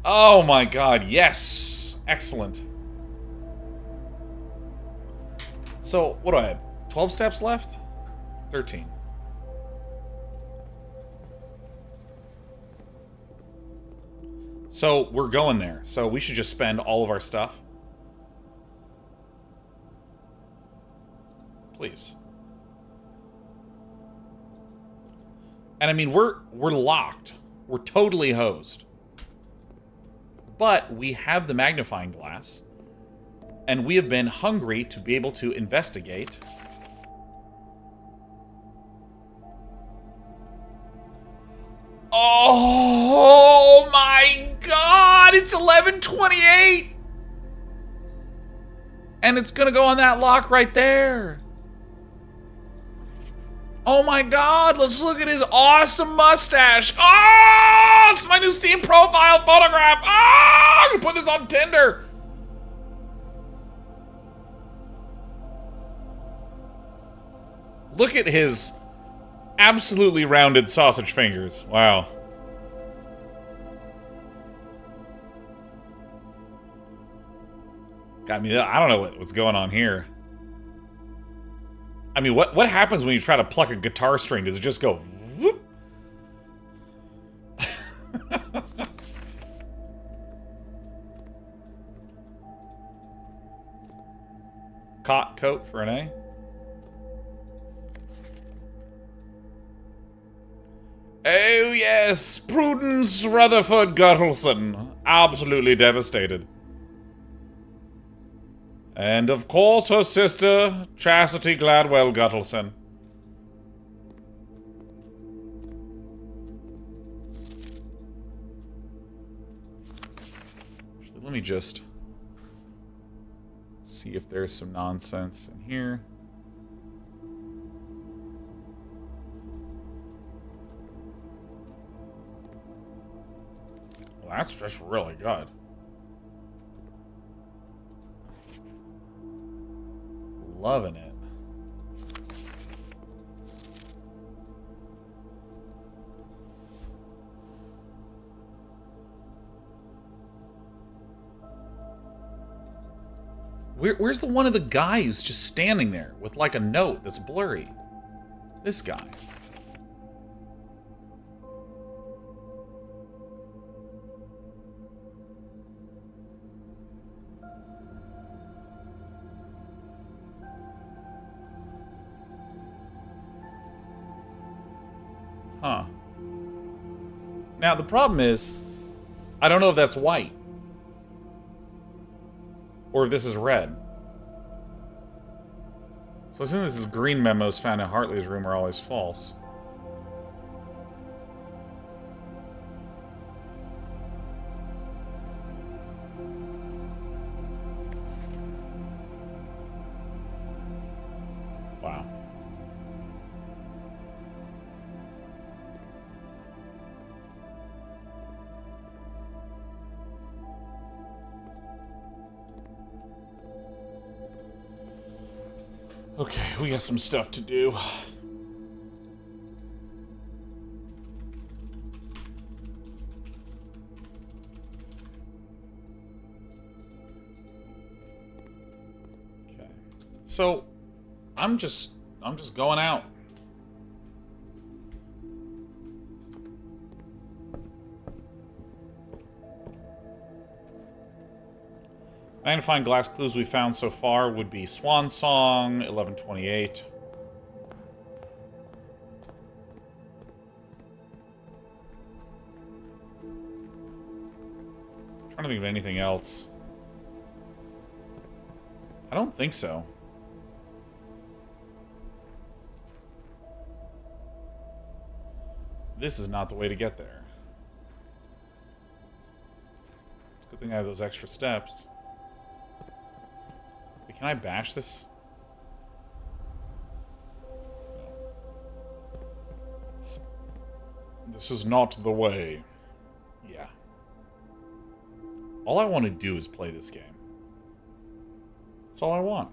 Oh my god, yes. Excellent. So, what do I have? 12 steps left? 13. So, we're going there. So, we should just spend all of our stuff. Please. And I mean, we're locked. We're totally hosed. But we have the magnifying glass. And we have been hungry to be able to investigate. Oh my god! It's 11:28! And it's gonna go on that lock right there. Oh my god, let's look at his awesome mustache. Oh, it's my new Steam profile photograph. Oh, I'm gonna put this on Tinder. Look at his absolutely rounded sausage fingers. Wow. Got me, I don't know what's going on here. I mean, what happens when you try to pluck a guitar string? Does it just go whoop? Coat for an A. Oh yes, Prudence Rutherford Guttelson. Absolutely devastated. And of course her sister, Chastity Gladwell Guttelson. Actually, let me just see if there's some nonsense in here. Well, that's just really good. Loving it. Where's the one of the guy who's just standing there with like a note that's blurry? This guy. Huh. Now, the problem is, I don't know if that's white. Or if this is red. So I assume this is green memos found in Hartley's room are always false. Wow. Okay, we got some stuff to do. Okay. So, I'm just going out. Magnifying glass clues we found so far would be Swan Song, 1128. Trying to think of anything else. I don't think so. This is not the way to get there. It's a good thing I have those extra steps. Can I bash this? This is not the way. Yeah. All I want to do is play this game. That's all I want.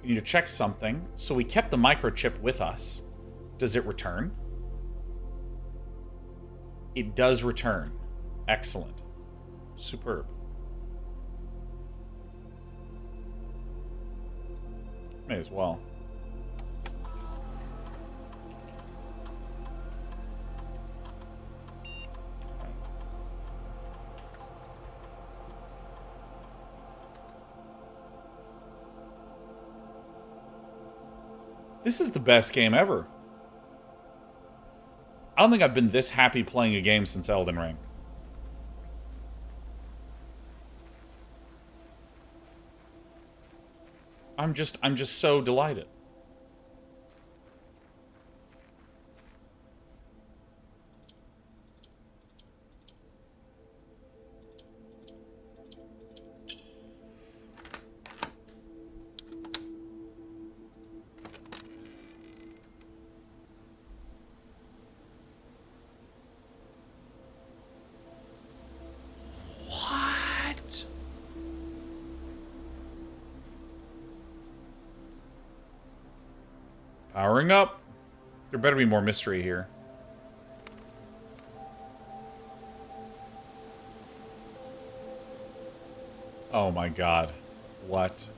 We need to check something. So we kept the microchip with us. Does it return? It does return. Excellent. Superb. May as well. This is the best game ever. I don't think I've been this happy playing a game since Elden Ring. I'm just so delighted. What? Powering up. There better be more mystery here. Oh my god. What?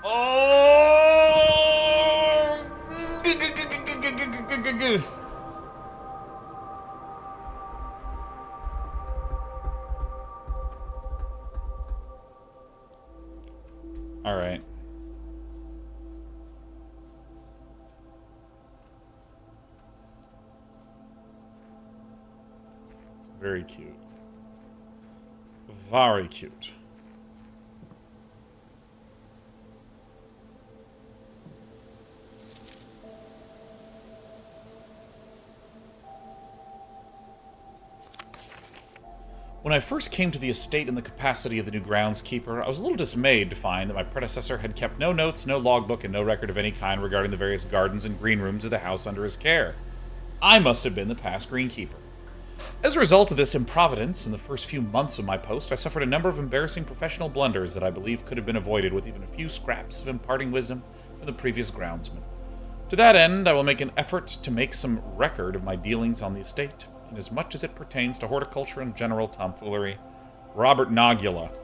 Oh! All right. It's very cute. Very cute. When I first came to the estate in the capacity of the new groundskeeper, I was a little dismayed to find that my predecessor had kept no notes, no logbook, and no record of any kind regarding the various gardens and green rooms of the house under his care. I must have been the past greenkeeper. As a result of this improvidence, in the first few months of my post, I suffered a number of embarrassing professional blunders that I believe could have been avoided with even a few scraps of imparting wisdom from the previous groundsman. To that end, I will make an effort to make some record of my dealings on the estate, inasmuch as it pertains to horticulture and general tomfoolery. Robert Nogula.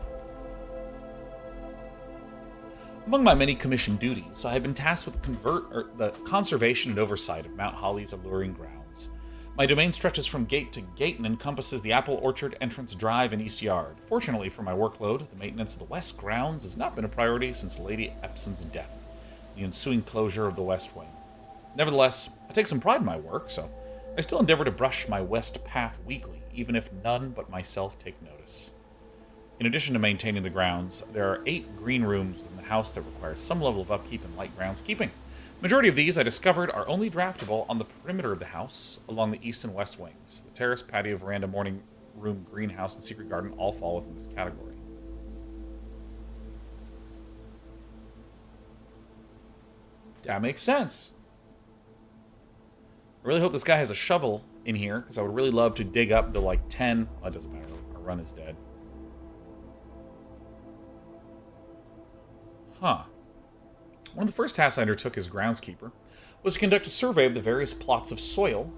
Among my many commissioned duties, I have been tasked with the conservation and oversight of Mount Holly's alluring grounds. My domain stretches from gate to gate and encompasses the apple orchard, entrance drive, and east yard. Fortunately for my workload, the maintenance of the west grounds has not been a priority since Lady Epson's death, the ensuing closure of the west wing. Nevertheless, I take some pride in my work, so I still endeavor to brush my west path weekly, even if none but myself take notice. In addition to maintaining the grounds, there are 8 green rooms in the house that require some level of upkeep and light groundskeeping. The majority of these, I discovered, are only draftable on the perimeter of the house, along the east and west wings. The terrace, patio, veranda, morning room, greenhouse, and secret garden all fall within this category. That makes sense. I really hope this guy has a shovel in here, because I would really love to dig up the, 10... Oh, it doesn't matter. Our run is dead. Huh. One of the first tasks I undertook as groundskeeper was to conduct a survey of the various plots of soil.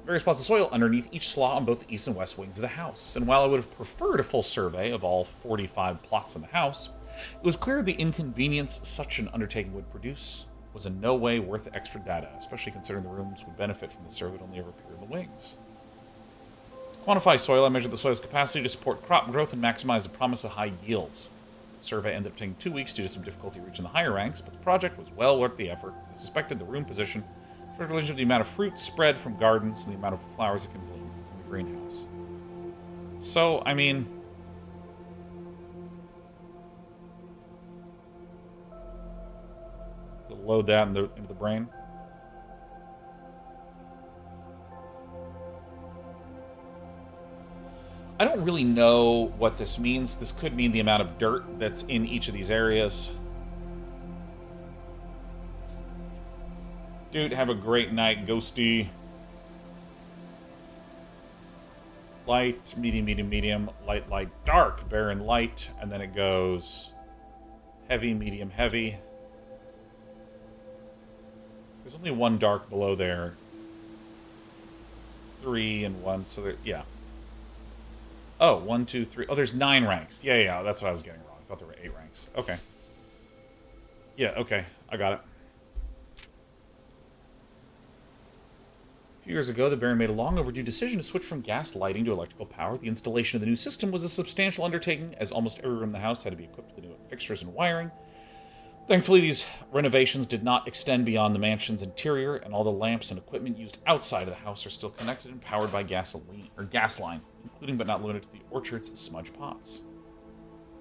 Underneath each slot on both the east and west wings of the house. And while I would have preferred a full survey of all 45 plots in the house, it was clear the inconvenience such an undertaking would produce was in no way worth the extra data, especially considering the rooms would benefit from the survey would only ever appear in the wings. To quantify soil, I measured the soil's capacity to support crop growth and maximize the promise of high yields. The survey ended up taking 2 weeks due to some difficulty reaching the higher ranks, but the project was well worth the effort. I suspected the room position was in relation to the amount of fruit spread from gardens and the amount of flowers that can bloom in the greenhouse. So, I mean... load that into the brain. I don't really know what this means. This could mean the amount of dirt that's in each of these areas. Dude, have a great night, Ghosty. Light, medium, medium, medium, light, light, dark, barren, light, and then it goes heavy, medium, heavy. There's only one dark below there. 3 and 1, so there, yeah. Oh, 1, 2, 3. Oh, there's 9 ranks. Yeah, that's what I was getting wrong. I thought there were 8 ranks. Okay. Yeah, okay. I got it. A few years ago, the Baron made a long overdue decision to switch from gas lighting to electrical power. The installation of the new system was a substantial undertaking, as almost every room in the house had to be equipped with the new fixtures and wiring. Thankfully, these renovations did not extend beyond the mansion's interior, and all the lamps and equipment used outside of the house are still connected and powered by gas line, including but not limited to the orchard's smudge pots.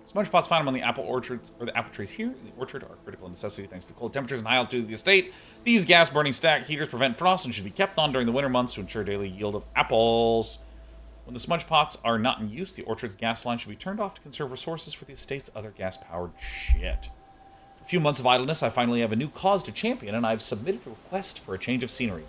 Smudge pots found among the apple orchards, or the apple trees here in the orchard, are a critical necessity thanks to cold temperatures and high altitude of the estate. These gas-burning stack heaters prevent frost and should be kept on during the winter months to ensure daily yield of apples. When the smudge pots are not in use, the orchard's gas line should be turned off to conserve resources for the estate's other gas-powered shit. A few months of idleness, I finally have a new cause to champion, and I've submitted a request for a change of scenery.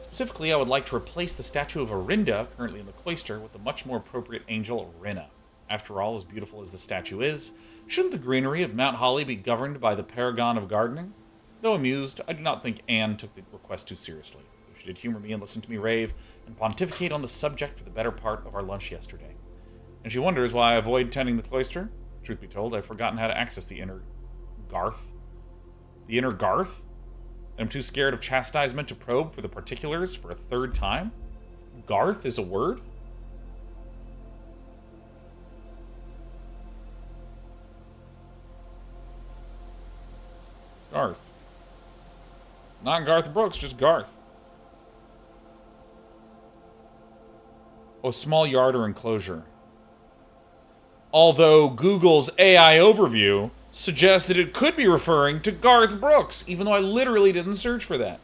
Specifically, I would like to replace the statue of Orinda, currently in the cloister, with the much more appropriate angel Rinna. After all, as beautiful as the statue is, shouldn't the greenery of Mount Holly be governed by the paragon of gardening? Though amused, I do not think Anne took the request too seriously. She did humor me and listen to me rave and pontificate on the subject for the better part of our lunch yesterday. And she wonders why I avoid tending the cloister. Truth be told, I've forgotten how to access the inner Garth. The inner Garth? And I'm too scared of chastisement to probe for the particulars for a third time? Garth is a word? Garth. Not Garth Brooks, just Garth. Oh, small yard or enclosure. Although Google's AI overview suggested it could be referring to Garth Brooks, even though I literally didn't search for that.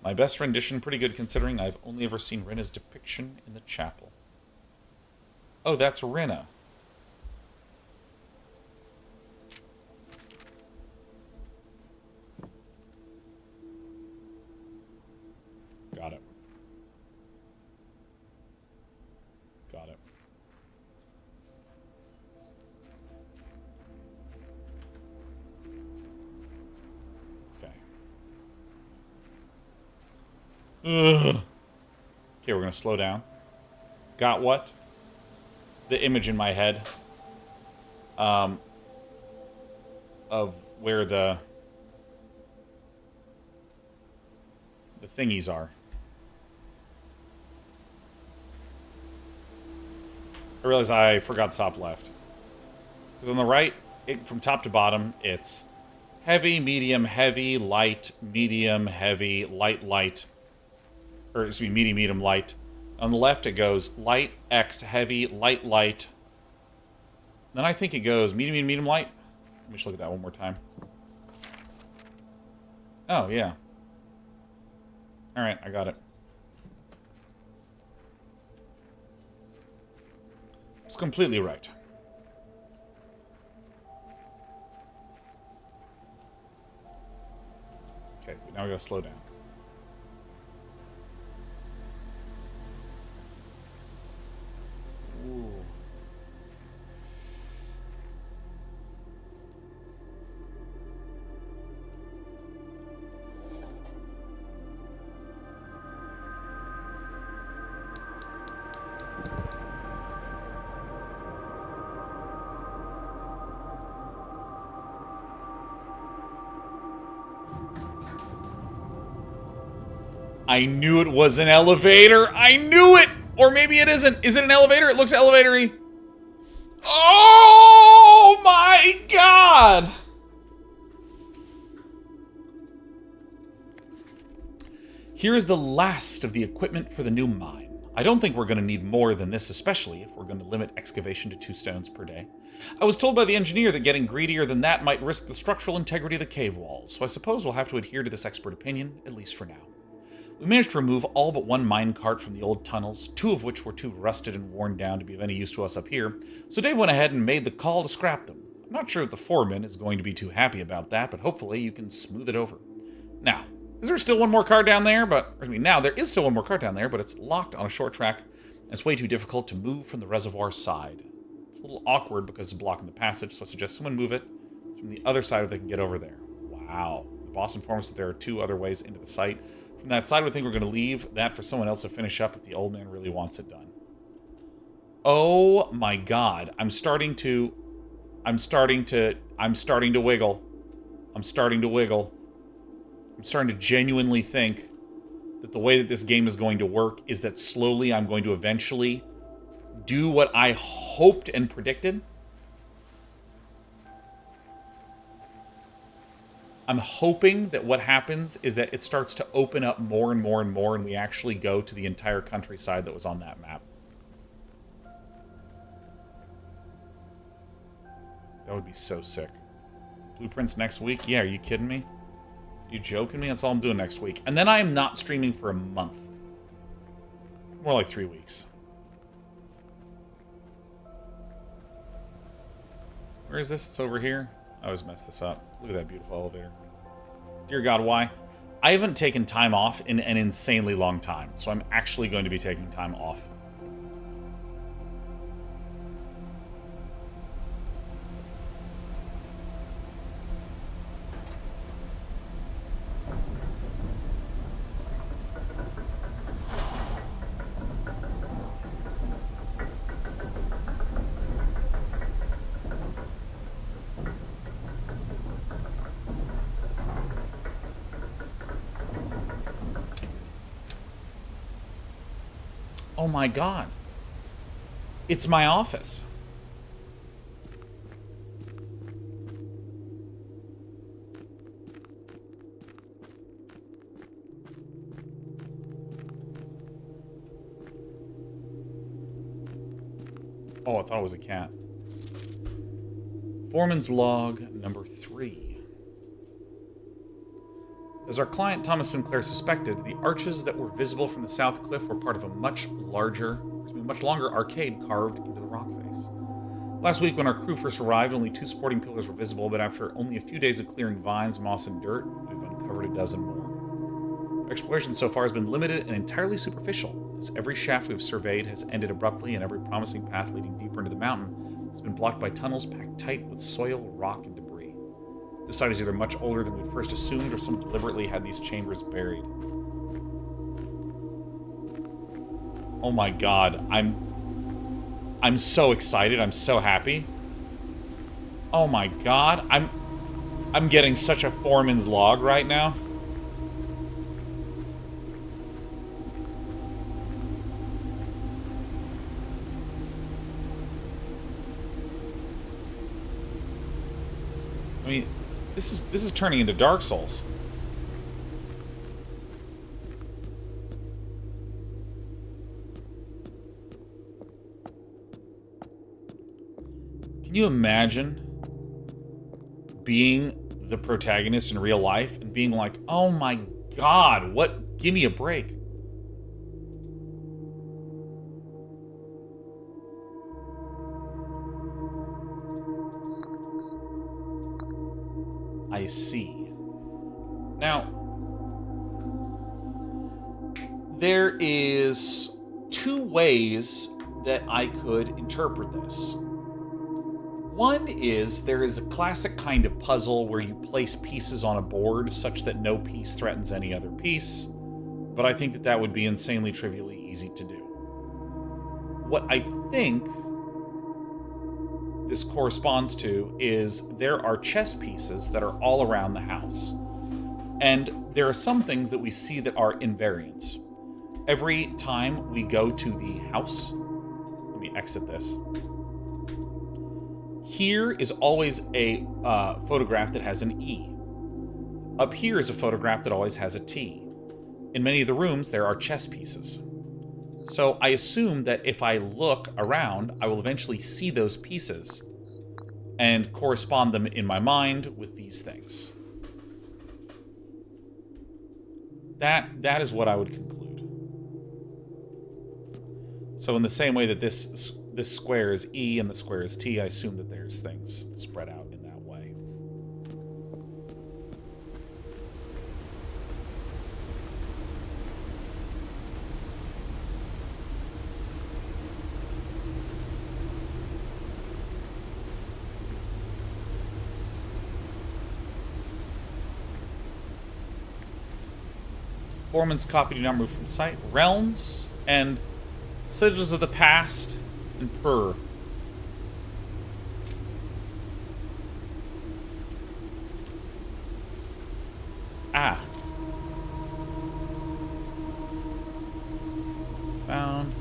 My best rendition, pretty good considering I've only ever seen Rinna's depiction in the chapel. Oh, that's Rinna. Got it. Got it. Ugh. Okay, we're going to slow down. Got what? The image in my head of where the thingies are. I realize I forgot the top left. Because on the right, from top to bottom, it's heavy, medium, heavy, light, medium, heavy, light, light. Or, excuse me, medium, medium, light. On the left, it goes light, X, heavy, light, light. Then I think it goes medium, medium, medium, light. Let me just look at that one more time. Oh, yeah. Alright, I got it. It's completely right. Okay, now we gotta slow down. Ooh. I knew it was an elevator. I knew it! Or maybe it isn't. Is it an elevator? It looks elevator-y. Oh my god! Here is the last of the equipment for the new mine. I don't think we're going to need more than this, especially if we're going to limit excavation to 2 stones per day. I was told by the engineer that getting greedier than that might risk the structural integrity of the cave walls, so I suppose we'll have to adhere to this expert opinion, at least for now. We managed to remove all but 1 mine cart from the old tunnels, 2 of which were too rusted and worn down to be of any use to us up here, so Dave went ahead and made the call to scrap them. I'm not sure that the foreman is going to be too happy about that, but hopefully you can smooth it over. Now, is there still one more cart down there? Now there is still one more cart down there, but it's locked on a short track, and it's way too difficult to move from the reservoir side. It's a little awkward because it's blocking the passage, so I suggest someone move it from the other side if they can get over there. Wow. The boss informs us that there are 2 other ways into the site. From that side, we think we're going to leave that for someone else to finish up if the old man really wants it done. Oh my god. I'm starting to wiggle. I'm starting to genuinely think that the way that this game is going to work is that slowly I'm going to eventually do what I hoped and predicted. I'm hoping that what happens is that it starts to open up more and more and more, and we actually go to the entire countryside that was on that map. That would be so sick. Blueprints next week? Yeah, are you kidding me? You joking me? That's all I'm doing next week. And then I am not streaming for a month. More like 3 weeks. Where is this? It's over here. I always mess this up. Look at that beautiful elevator. Dear God, why? I haven't taken time off in an insanely long time, so I'm actually going to be taking time off. Oh my god. It's my office. Oh, I thought it was a cat. Foreman's log number 3. As our client Thomas Sinclair suspected, the arches that were visible from the south cliff were part of a much longer arcade carved into the rock face. Last week, when our crew first arrived, only 2 supporting pillars were visible, but after only a few days of clearing vines, moss, and dirt, we've uncovered a dozen more. Our exploration so far has been limited and entirely superficial, as every shaft we've surveyed has ended abruptly, and every promising path leading deeper into the mountain has been blocked by tunnels packed tight with soil, rock, and debris. This site is either much older than we'd first assumed, or someone deliberately had these chambers buried. Oh my god, I'm so excited. I'm so happy. Oh my god, I'm getting such a Foreman's log right now. I mean, this is turning into Dark Souls. Can you imagine being the protagonist in real life and being like, oh my god, what? Give me a break. I see. Now, there is 2 ways that I could interpret this. One is, there is a classic kind of puzzle where you place pieces on a board such that no piece threatens any other piece, but I think that that would be insanely trivially easy to do. What I think this corresponds to is there are chess pieces that are all around the house, and there are some things that we see that are invariants. Every time we go to the house, let me exit this. Here is always a photograph that has an E. Up here is a photograph that always has a T. In many of the rooms, there are chess pieces. So I assume that if I look around, I will eventually see those pieces and correspond them in my mind with these things. That is what I would conclude. So in the same way that this square is E and the square is T, I assume that there's things spread out in that way. Foreman's copy do not move from sight. Realms and sigils of the past and purr. Ah. Found.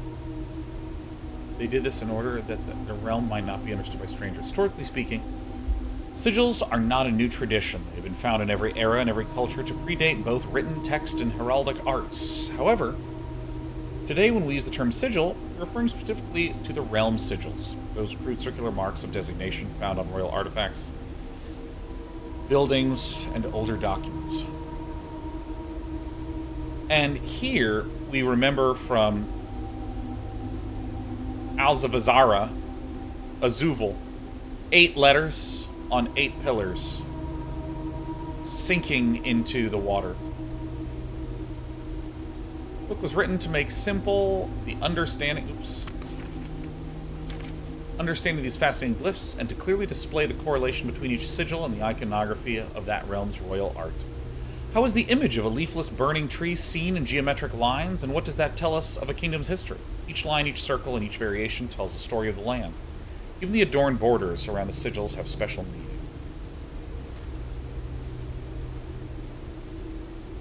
They did this in order that the realm might not be understood by strangers. Historically speaking, sigils are not a new tradition. They've been found in every era and every culture to predate both written text and heraldic arts. However, today when we use the term sigil, we're referring specifically to the realm sigils, those crude circular marks of designation found on royal artifacts, buildings, and older documents. And here we remember from Alzavazara, Azuval, 8 letters on 8 pillars, sinking into the water. This book was written to make simple the understanding these fascinating glyphs and to clearly display the correlation between each sigil and the iconography of that realm's royal art. How is the image of a leafless burning tree seen in geometric lines, and what does that tell us of a kingdom's history? Each line, each circle, and each variation tells the story of the land. Even the adorned borders around the sigils have special meaning.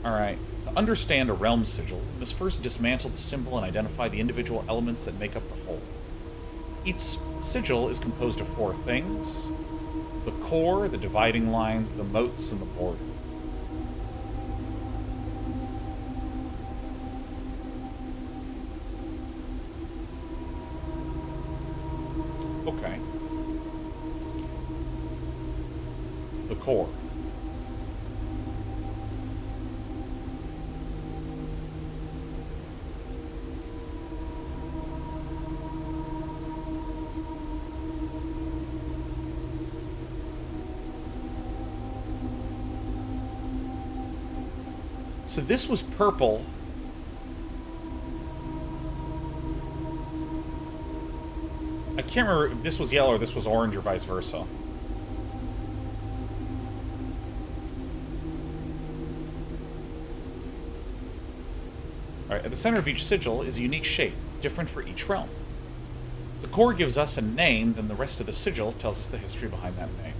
Alright, to understand a realm sigil, we must first dismantle the symbol and identify the individual elements that make up the whole. Each sigil is composed of 4 things: the core, the dividing lines, the moats, and the border. Okay. The core. So this was purple. I can't remember if this was yellow or this was orange or vice versa. Alright, at the center of each sigil is a unique shape, different for each realm. The core gives us a name, then the rest of the sigil tells us the history behind that name.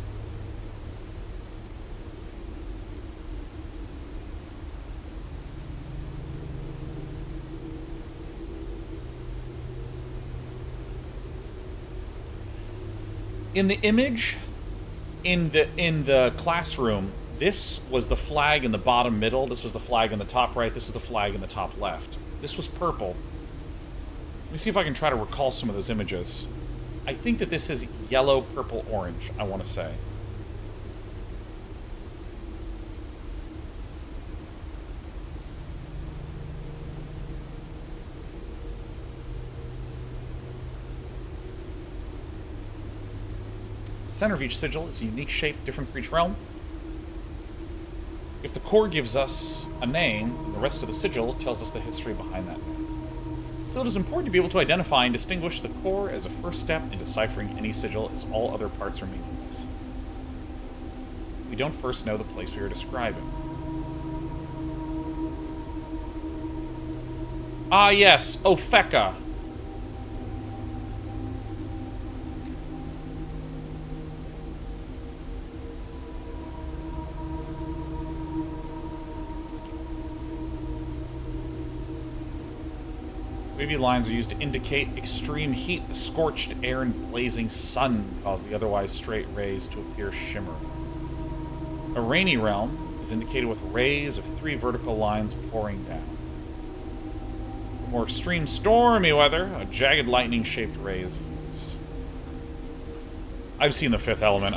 In the image, in the classroom, this was the flag in the bottom middle, this was the flag in the top right, this was the flag in the top left. This was purple. Let me see if I can try to recall some of those images. I think that this is yellow, purple, orange, I want to say. The center of each sigil is a unique shape, different for each realm. If the core gives us a name, the rest of the sigil tells us the history behind that name. Still, it is important to be able to identify and distinguish the core as a first step in deciphering any sigil, as all other parts are meaningless. We don't first know the place we are describing. Ah yes, Opheka. Wavy lines are used to indicate extreme heat. The scorched air and blazing sun cause the otherwise straight rays to appear shimmering. A rainy realm is indicated with rays of 3 vertical lines pouring down. For more extreme stormy weather, a jagged lightning-shaped ray is used. I've seen The Fifth Element.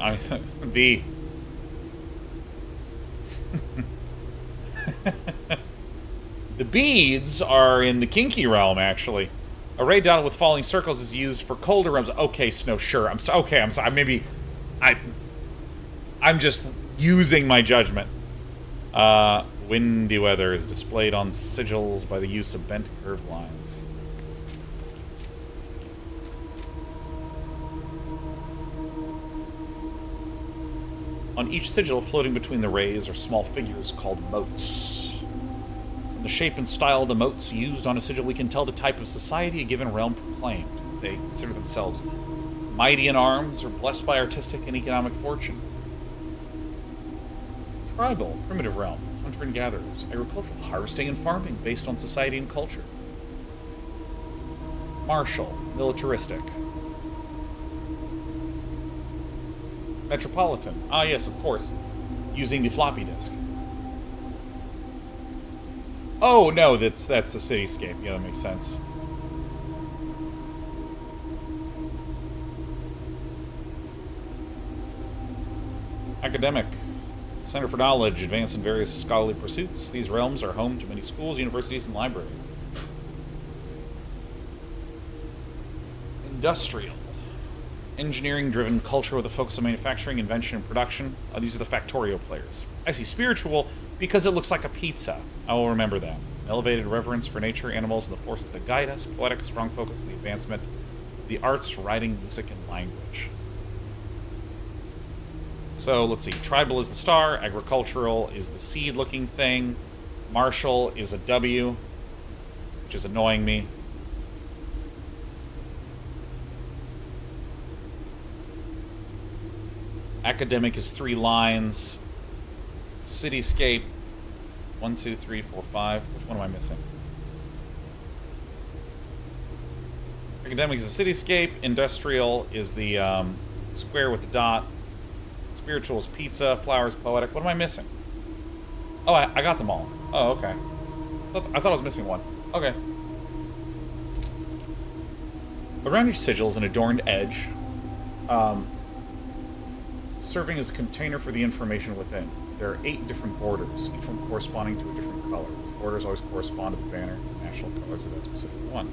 The beads are in the kinky realm, actually. A ray dotted with falling circles is used for colder realms. Okay, Snow, sure. I'm sorry. Maybe I'm just using my judgment. Windy weather is displayed on sigils by the use of bent curved lines. On each sigil, floating between the rays, are small figures called motes. The shape and style of the motes used on a sigil, we can tell the type of society a given realm proclaimed. They consider themselves mighty in arms or blessed by artistic and economic fortune. Tribal, primitive realm, hunter and gatherers, agricultural, harvesting and farming based on society and culture. Martial, militaristic. Metropolitan, ah yes, of course, using the floppy disk. Oh, no, that's the cityscape. Yeah, that makes sense. Academic. Center for Knowledge, advanced in various scholarly pursuits. These realms are home to many schools, universities, and libraries. Industrial. Engineering-driven culture with a focus on manufacturing, invention, and production. These are the Factorio players. I see Spiritual because it looks like a pizza. I will remember that. Elevated reverence for nature, animals, and the forces that guide us. Poetic, strong focus on the advancement of the arts, writing, music, and language. So, let's see. Tribal is the star. Agricultural is the seed-looking thing. Martial is a W, which is annoying me. Academic is 3 lines. Cityscape, 1, 2, 3, 4, 5. Which one am I missing? Academic is the cityscape. Industrial is the square with the dot. Spiritual is pizza. Flowers, poetic. What am I missing? Oh, I got them all. Oh, okay. I thought I was missing one. Okay. Around each sigil is an adorned edge, serving as a container for the information within. There are 8 different borders, each one corresponding to a different color. The borders always correspond to the banner and national colors of that specific one.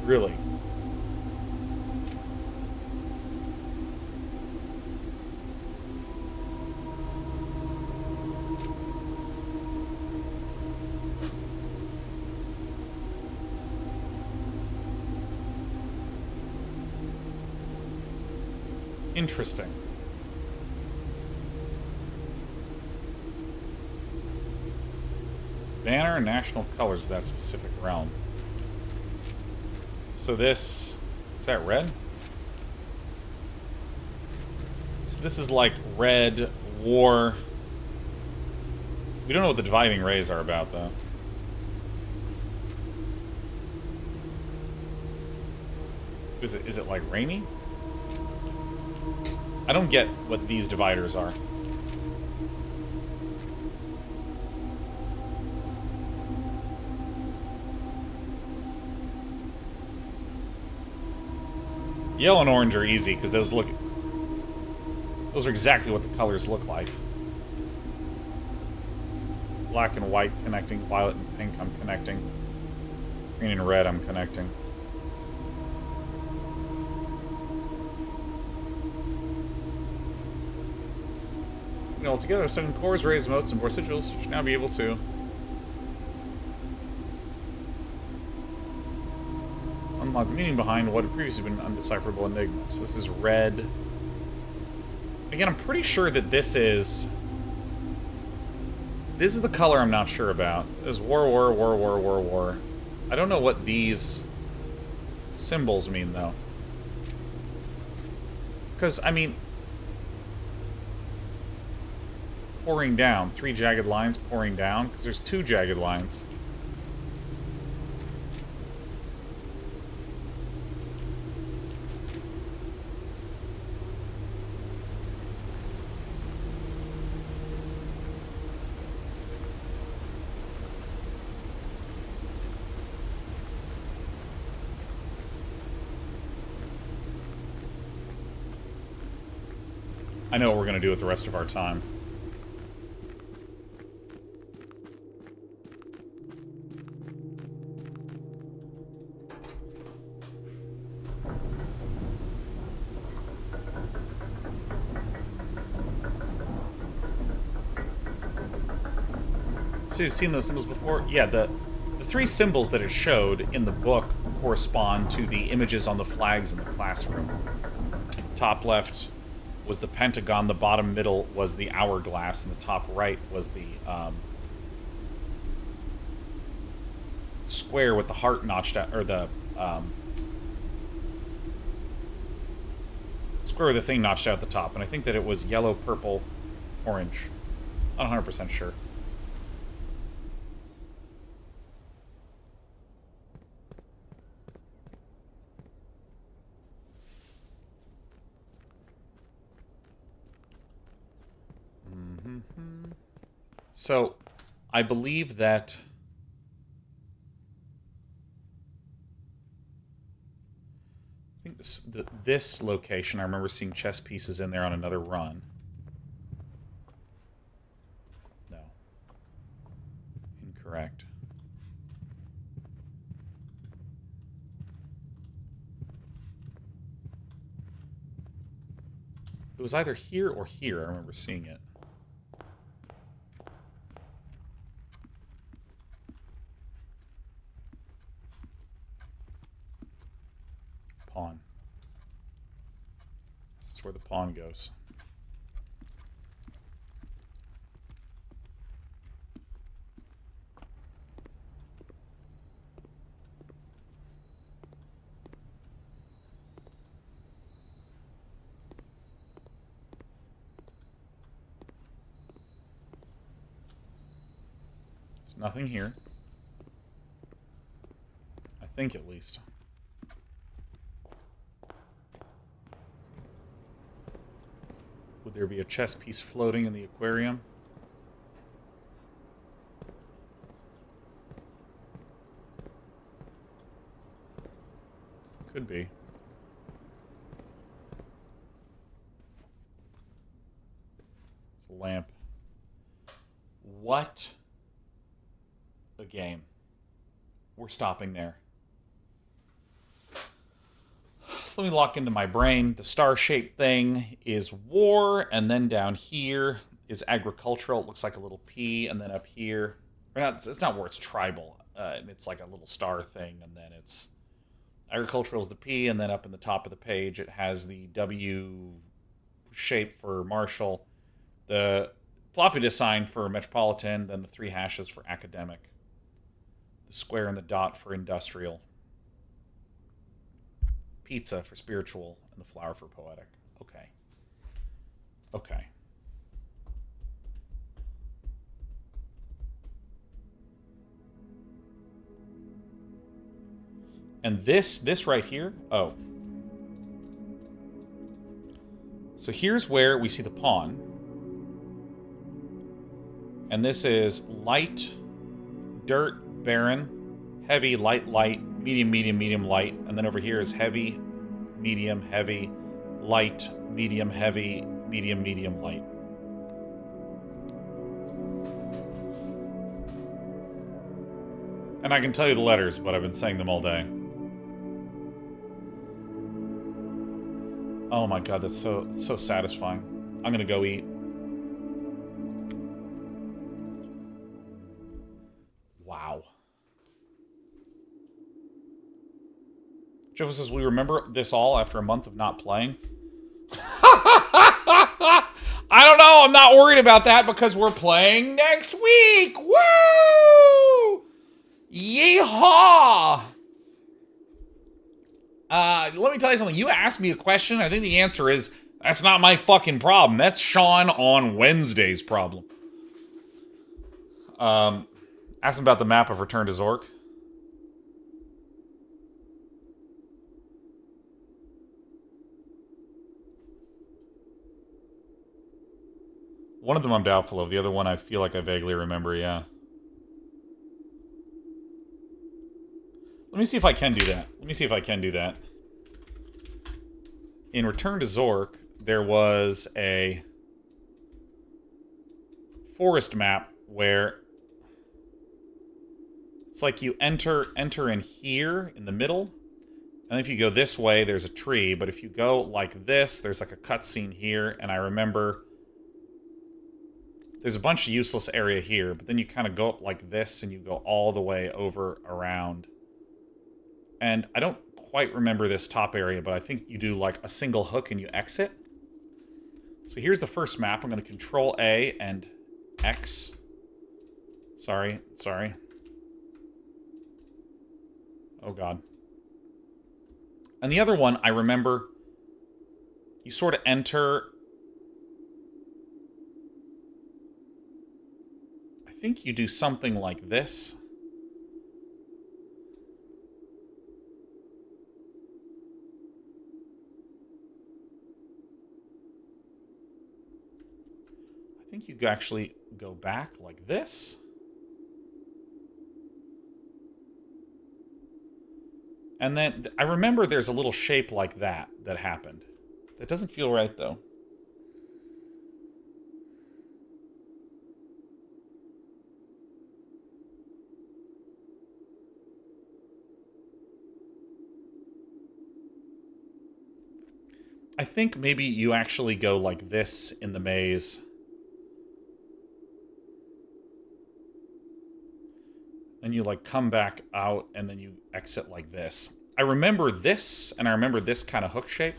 Really? Interesting. Banner and national colors of that specific realm. So this... Is that red? So this is like red, war... We don't know what the dividing rays are about, though. Is it like rainy? I don't get what these dividers are. Yellow and orange are easy, because those are exactly what the colors look like. Black and white connecting, violet and pink I'm connecting. Green and red I'm connecting. Altogether, 7 cores, rays, motes, and more sigils. You should now be able to. Unlock the meaning behind what had previously been undecipherable enigmas. This is red. Again, I'm pretty sure that this is... This is the color I'm not sure about. This is war, war, war, war, war, war. I don't know what these symbols mean, though. Because, I mean... Pouring down. 3 jagged lines pouring down, because there's 2 jagged lines. I know what we're going to do with the rest of our time. So you've seen those symbols before? Yeah, the 3 symbols that it showed in the book correspond to the images on the flags in the classroom. Top left was the pentagon, the bottom middle was the hourglass, and the top right was the square with the heart notched out, or the square with the thing notched out at the top. And I think that it was yellow, purple, orange. Not 100% sure. So, I believe that I think this location, I remember seeing chess pieces in there on another run. No. Incorrect. It was either here or here, I remember seeing it. Pawn. This is where the pawn goes. There's nothing here. I think, at least. Would there be a chess piece floating in the aquarium? Could be. It's a lamp. What a game. We're stopping there. let me lock into my brain. The star-shaped thing is war, and then down here is agricultural. It looks like a little P, and then up here, or not, it's not war, it's tribal. It's like a little star thing, and then it's agricultural is the P, and then up in the top of the page it has the W shape for Marshall, the floppy disk sign for metropolitan, then the 3 hashes for academic, the square and the dot for industrial, pizza for spiritual, and the flower for poetic. Okay. Okay. And this right here, oh. So here's where we see the pawn. And this is light, dirt, barren, heavy, light, light, medium, medium, medium, light. And then over here is heavy, medium, heavy, light, medium, heavy, medium, medium, light. And I can tell you the letters, but I've been saying them all day. Oh my god, that's so satisfying. I'm gonna go eat. Wow. Joe says, we remember this all after a month of not playing. I don't know, I'm not worried about that because we're playing next week! Woo! Yeehaw! Let me tell you something. You asked me a question. I think the answer is, that's not my fucking problem. That's Sean on Wednesday's problem. Ask him about the map of Return to Zork. One of them I'm doubtful of. The other one I feel like I vaguely remember, yeah. Let me see if I can do that. Let me see if I can do that. In Return to Zork, there was a forest map where it's like you enter in here in the middle, and if you go this way, there's a tree, but if you go like this, there's like a cutscene here, and I remember there's a bunch of useless area here, but then you kind of go up like this, and you go all the way over around. And I don't quite remember this top area, but I think you do like a single hook and you exit. So here's the first map. I'm going to Control A and X. Sorry. Oh god. And the other one, I remember, you sort of enter. I think you do something like this. I think you actually go back like this. And then, I remember there's a little shape like that happened. That doesn't feel right, though. I think maybe you actually go like this in the maze. Then you like come back out and then you exit like this. I remember this, and I remember this kind of hook shape.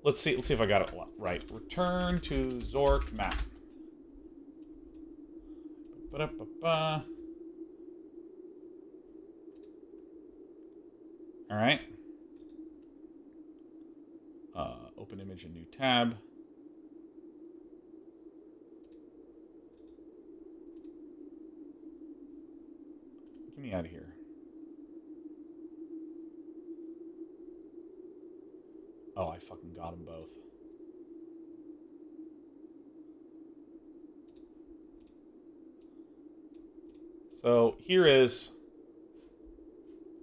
Let's see if I got it right. Return to Zork map. Ba-da-ba-ba. All right. Open image in new tab. Get me out of here. Oh, I fucking got them both. So here is...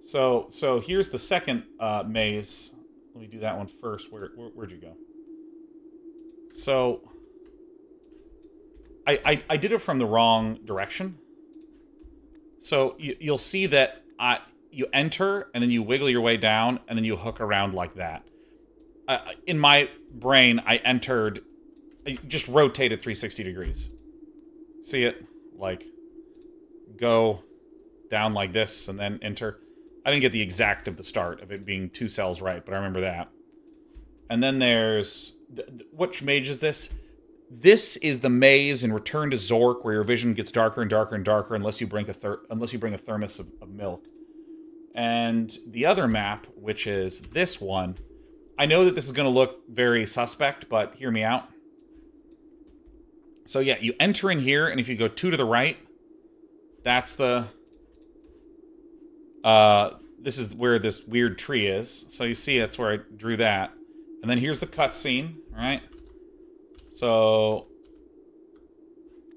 So here's the second maze. Let me do that one first. Where'd you go? So I did it from the wrong direction. So you'll see that you enter, and then you wiggle your way down, and then you hook around like that. in my brain, I just rotated 360 degrees. See it? Like, go down like this and then enter. I didn't get the exact of the start of it being 2 cells right, but I remember that. And then there's... Which mage is this? This is the maze in Return to Zork, where your vision gets darker and darker and darker unless you bring a thermos of milk. And the other map, which is this one, I know that this is going to look very suspect, but hear me out. So yeah, you enter in here, and if you go 2 to the right, that's the... this is where this weird tree is. So you see, that's where I drew that. And then here's the cutscene, right? So,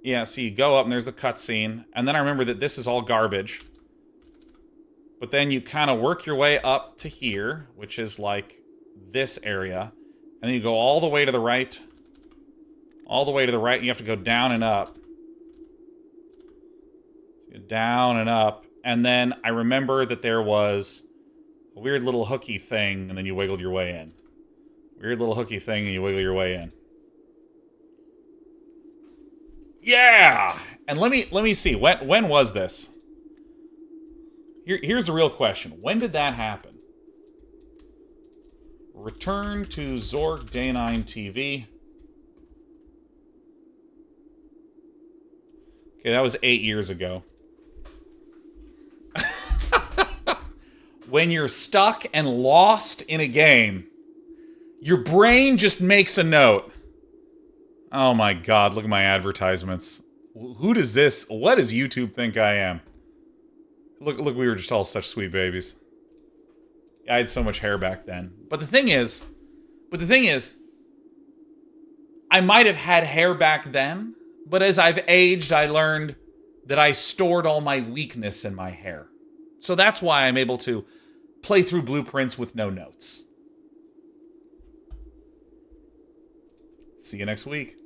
yeah, so you go up, and there's the cutscene. And then I remember that this is all garbage. But then you kind of work your way up to here, which is like this area. And then you go all the way to the right. All the way to the right, and you have to go down and up. So down and up. And then I remember that there was a weird little hooky thing, and then you wiggled your way in. Weird little hooky thing, and you wiggle your way in. Yeah! And let me see. When was this? Here's the real question. When did that happen? Return to Zork Day9 TV. Okay, that was 8 years ago. When you're stuck and lost in a game, your brain just makes a note. Oh my god, look at my advertisements. Who does this... What does YouTube think I am? Look, we were just all such sweet babies. I had so much hair back then. But the thing is, I might have had hair back then, but as I've aged, I learned that I stored all my weakness in my hair. So that's why I'm able to play through blueprints with no notes. See you next week.